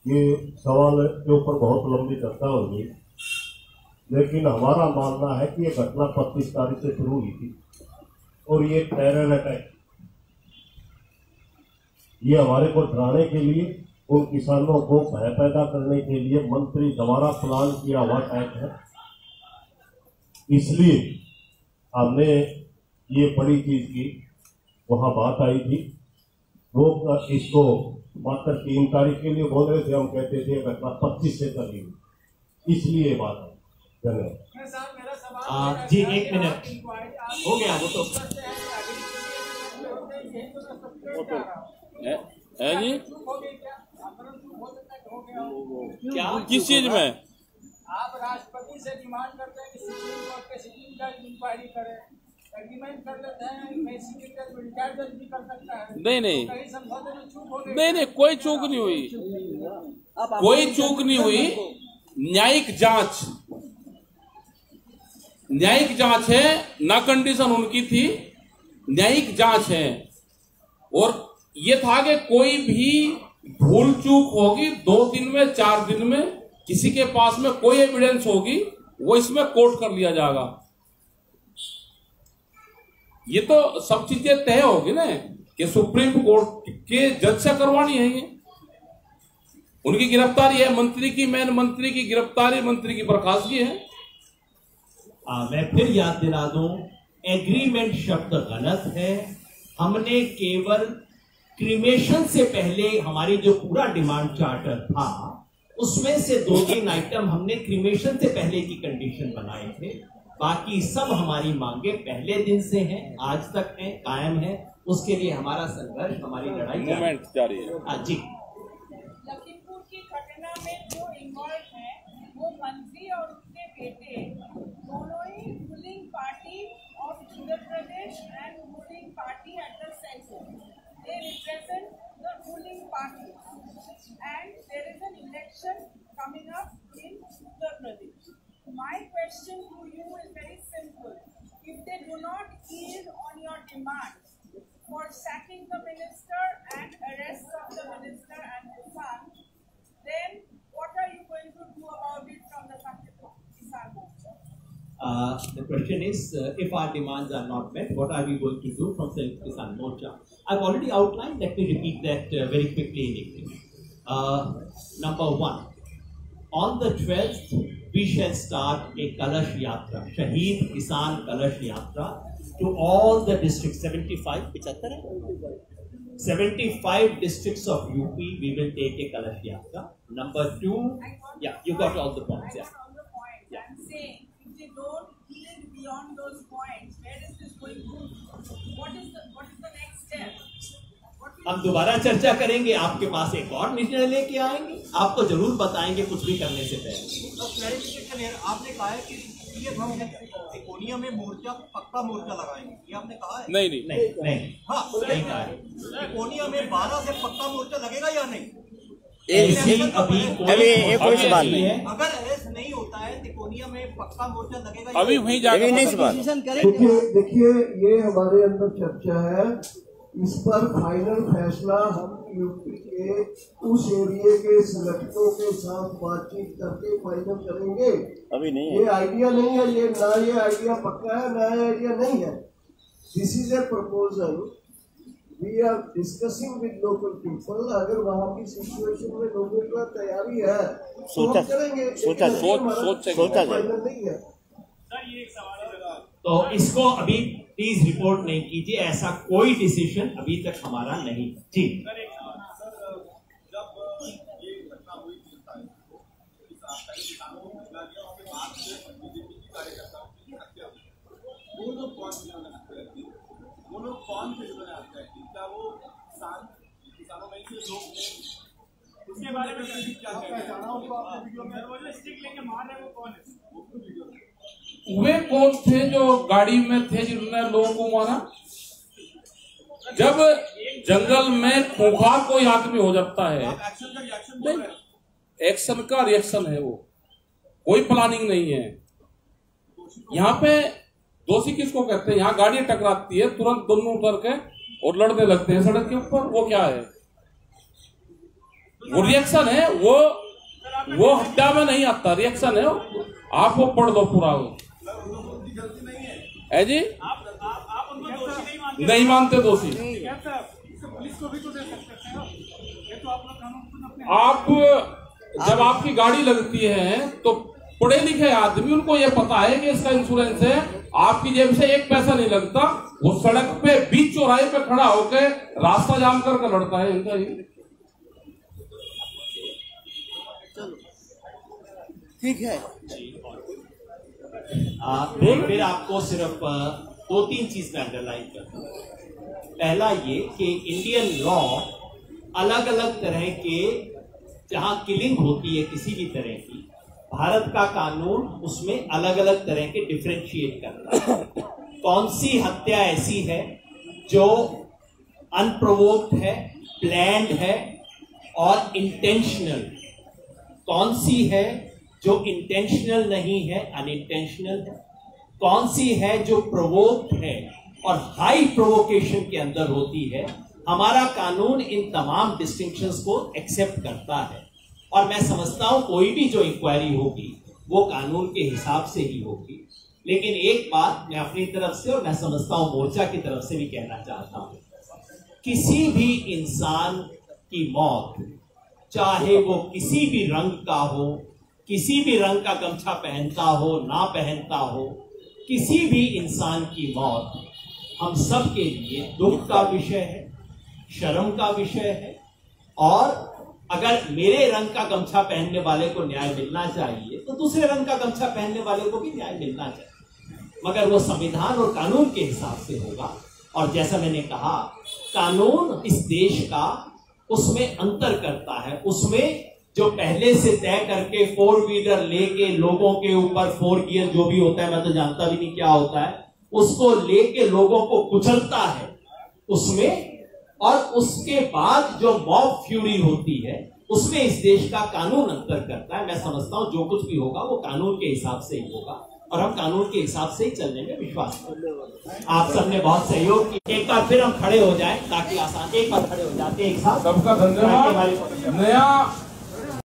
ये सवाल के ऊपर बहुत लंबी चर्चा होगी, लेकिन हमारा मानना है कि ये घटना 25 तारीख से शुरू हुई थी और ये टेरर अटैक, ये हमारे को डराने के लिए, उन किसानों को भय पैदा करने के लिए मंत्री द्वारा प्लान किया हुआ अटैक है। इसलिए हमने ये बड़ी चीज की, वहां बात आई थी, वो इसको मात्र 3 तारीख के लिए बोल रहे थे, हम कहते थे घटना 25 से चली हुई, इसलिए ये बात है। धन्यवाद। जी 1 मिनट हो गया, वो तो है जी। क्या किस चीज में? आप राष्ट्रपति से डिमांड करते हैं कि सुप्रीम कोर्ट के सिटिंग जज इंक्वायरी करे, एग्रीमेंट कर लेते हैं मैं सिटिंग जज रिटायर्ड जज भी कर सकता है। नहीं कहीं समझौते में चूक हो गई? नहीं, कोई चूक नहीं हुई, कोई चूक नहीं हुई। न्यायिक जांच है, ना कंडीशन उनकी थी, न्यायिक जांच है। और ये था कि कोई भी भूल चूक होगी 2 दिन में, 4 दिन में, किसी के पास में कोई एविडेंस होगी, वो इसमें कोर्ट कर लिया जाएगा। ये तो सब चीजें तय होगी ना कि सुप्रीम कोर्ट के जज से करवानी है। ये उनकी गिरफ्तारी है, मंत्री की, मेन मंत्री की गिरफ्तारी, मंत्री की बर्खास्तगी है। मैं फिर याद दिला दूं, एग्रीमेंट शब्द गलत है। हमने केवल क्रीमेशन से पहले हमारी जो पूरा डिमांड चार्टर था, उसमें से 2-3 आइटम हमने क्रीमेशन से पहले की कंडीशन बनाए थे। बाकी सब हमारी मांगे पहले दिन से हैं, आज तक हैं, कायम है। उसके लिए हमारा संघर्ष, हमारी लड़ाई जारी है। जी लखीमपुर की घटना में जो इन्वॉल्व है वो मंत्री और उसके बेटे दोनों ही ruling party of Uttar Pradesh and ruling party at the centre. They represent the ruling party and there is an election coming up in Uttar Pradesh. My question to you is very simple. If they do not yield on your demand for sacking the minister and arrest of the minister and his son, then what are you going to do about it from the Kisan Morcha? The question is, if our demands are not met, what are we going to do from Kisan Morcha? I've already outlined. Let me repeat that very quickly in English. Number 1, on the 12th, we shall start a Kalash Yatra, Shaheed Kisan Kalash Yatra, to all the districts, 75 districts of UP. We will take a Kalash Yatra. Number 2, yeah, you got all the points. Yeah. I'm saying, if they don't yield beyond those points, where is this going to? What is the next step? हम दोबारा चर्चा करेंगे, आपके पास एक और निर्णय लेके आएंगे, आपको जरूर बताएंगे कुछ भी करने से पहले। क्लैरिफिकेशन है, आपने कहा है कि हम तिकोनिया में मोर्चा, पक्का मोर्चा लगाएंगे, ये आपने कहा है? नहीं। हाँ, तिकोनिया में 12 से पक्का मोर्चा लगेगा या नहीं? अभी कोई सवाल नहीं है। अगर अरेस्ट नहीं होता है तिकोनिया में पक्का मोर्चा लगेगा, अभी वहीं जाकर नहीं सवाल। देखिए ये हमारे अंदर चर्चा है, इस पर फाइनल फैसला हम यूपी के उस एरिया के संगठनों के साथ बातचीत करके फाइनल करेंगे। अभी नहीं है, ये आइडिया नहीं है, ये आइडिया पक्का है, ना ये आइडिया नहीं है। This is a proposal, we are discussing with local people. अगर वहाँ की सिचुएशन में लोगों का तैयारी है तो हम करेंगे, सोचा फाइनल नहीं है। तो इसको अभी प्लीज रिपोर्ट नहीं कीजिए, ऐसा कोई डिसीजन अभी तक हमारा नहीं। जी जब ये घटना हुई 30 तारीख को, इस आपका किसानों का वो लोग कौन वो लोग कौन थे जो हत्या की? क्या वो किसानों में से लोग थे? उसके बारे में क्या पहचाना उनको आपने वीडियो में? वो जो स्टिक लेके मार रहे वो कौन है? वे कौन थे जो गाड़ी में थे जिन्होंने लोगों को मारा? जब जंगल में खूंखार कोई आदमी हो जाता है, एक्शन का रिएक्शन है, वो कोई प्लानिंग नहीं है। यहाँ पे दोषी किसको कहते हैं? यहाँ गाड़ी टकराती है, तुरंत दोनों उतर के और लड़ने लगते हैं सड़क के ऊपर। वो क्या है? वो रिएक्शन है, वो हत्या में नहीं आता, रिएक्शन है। आप वो पढ़ लो पूरा है जी। आप उनको दोषी नहीं मानते दोषी। पुलिस को भी तो दे सकते हैं, ये तो आप लोग कानून अपने आप जब आपकी गाड़ी लगती है तो पढ़े लिखे आदमी, उनको ये पता है कि इसका इंश्योरेंस है, आपकी जेब से एक पैसा नहीं लगता। वो सड़क पे बीच चौराहे पे खड़ा होकर रास्ता जाम करके लड़ता है इनका ही। ठीक है। फिर आपको सिर्फ 2-3 चीज में अंडरलाइन करता हूं। पहला ये कि इंडियन लॉ अलग अलग तरह के, जहां किलिंग होती है किसी भी तरह की, भारत का कानून उसमें अलग अलग तरह के डिफरेंशिएट करता है। कौन सी हत्या ऐसी है जो अनप्रोवोक्ड है, प्लान्ड है और इंटेंशनल, कौन सी है जो इंटेंशनल नहीं है, अनइंटेंशनल है, कौन सी है जो प्रोवोक्ड है और हाई प्रोवोकेशन के अंदर होती है। हमारा कानून इन तमाम डिस्टिंक्शंस को एक्सेप्ट करता है और मैं समझता हूं कोई भी जो इंक्वायरी होगी वो कानून के हिसाब से ही होगी। लेकिन एक बात मैं अपनी तरफ से और मैं समझता हूं मोर्चा की तरफ से भी कहना चाहता हूं, किसी भी इंसान की मौत, चाहे वो किसी भी रंग का हो, किसी भी रंग का गमछा पहनता हो ना पहनता हो, किसी भी इंसान की मौत हम सब के लिए दुख का विषय है, शर्म का विषय है। और अगर मेरे रंग का गमछा पहनने वाले को न्याय मिलना चाहिए तो दूसरे रंग का गमछा पहनने वाले को भी न्याय मिलना चाहिए, मगर वो संविधान और कानून के हिसाब से होगा। और जैसा मैंने कहा, कानून इस देश का उसमें अंतर करता है। उसमें जो पहले से तय करके 4 व्हीलर लेके लोगों के ऊपर 4 गियर जो भी होता है, मैं तो जानता भी नहीं क्या होता है, उसको लेके लोगों को कुचलता है उसमें, और उसके बाद जो मॉब फ्यूरी होती है उसमें इस देश का कानून अंतर करता है। मैं समझता हूं जो कुछ भी होगा वो कानून के हिसाब से ही होगा और हम कानून के हिसाब से ही चलने में विश्वास करते हैं। आप सबने बहुत सहयोग किया। एक बार फिर हम खड़े हो जाएं ताकि आसान, एक बार खड़े हो जाते हैं एक साथ। सबका धन्यवाद। नया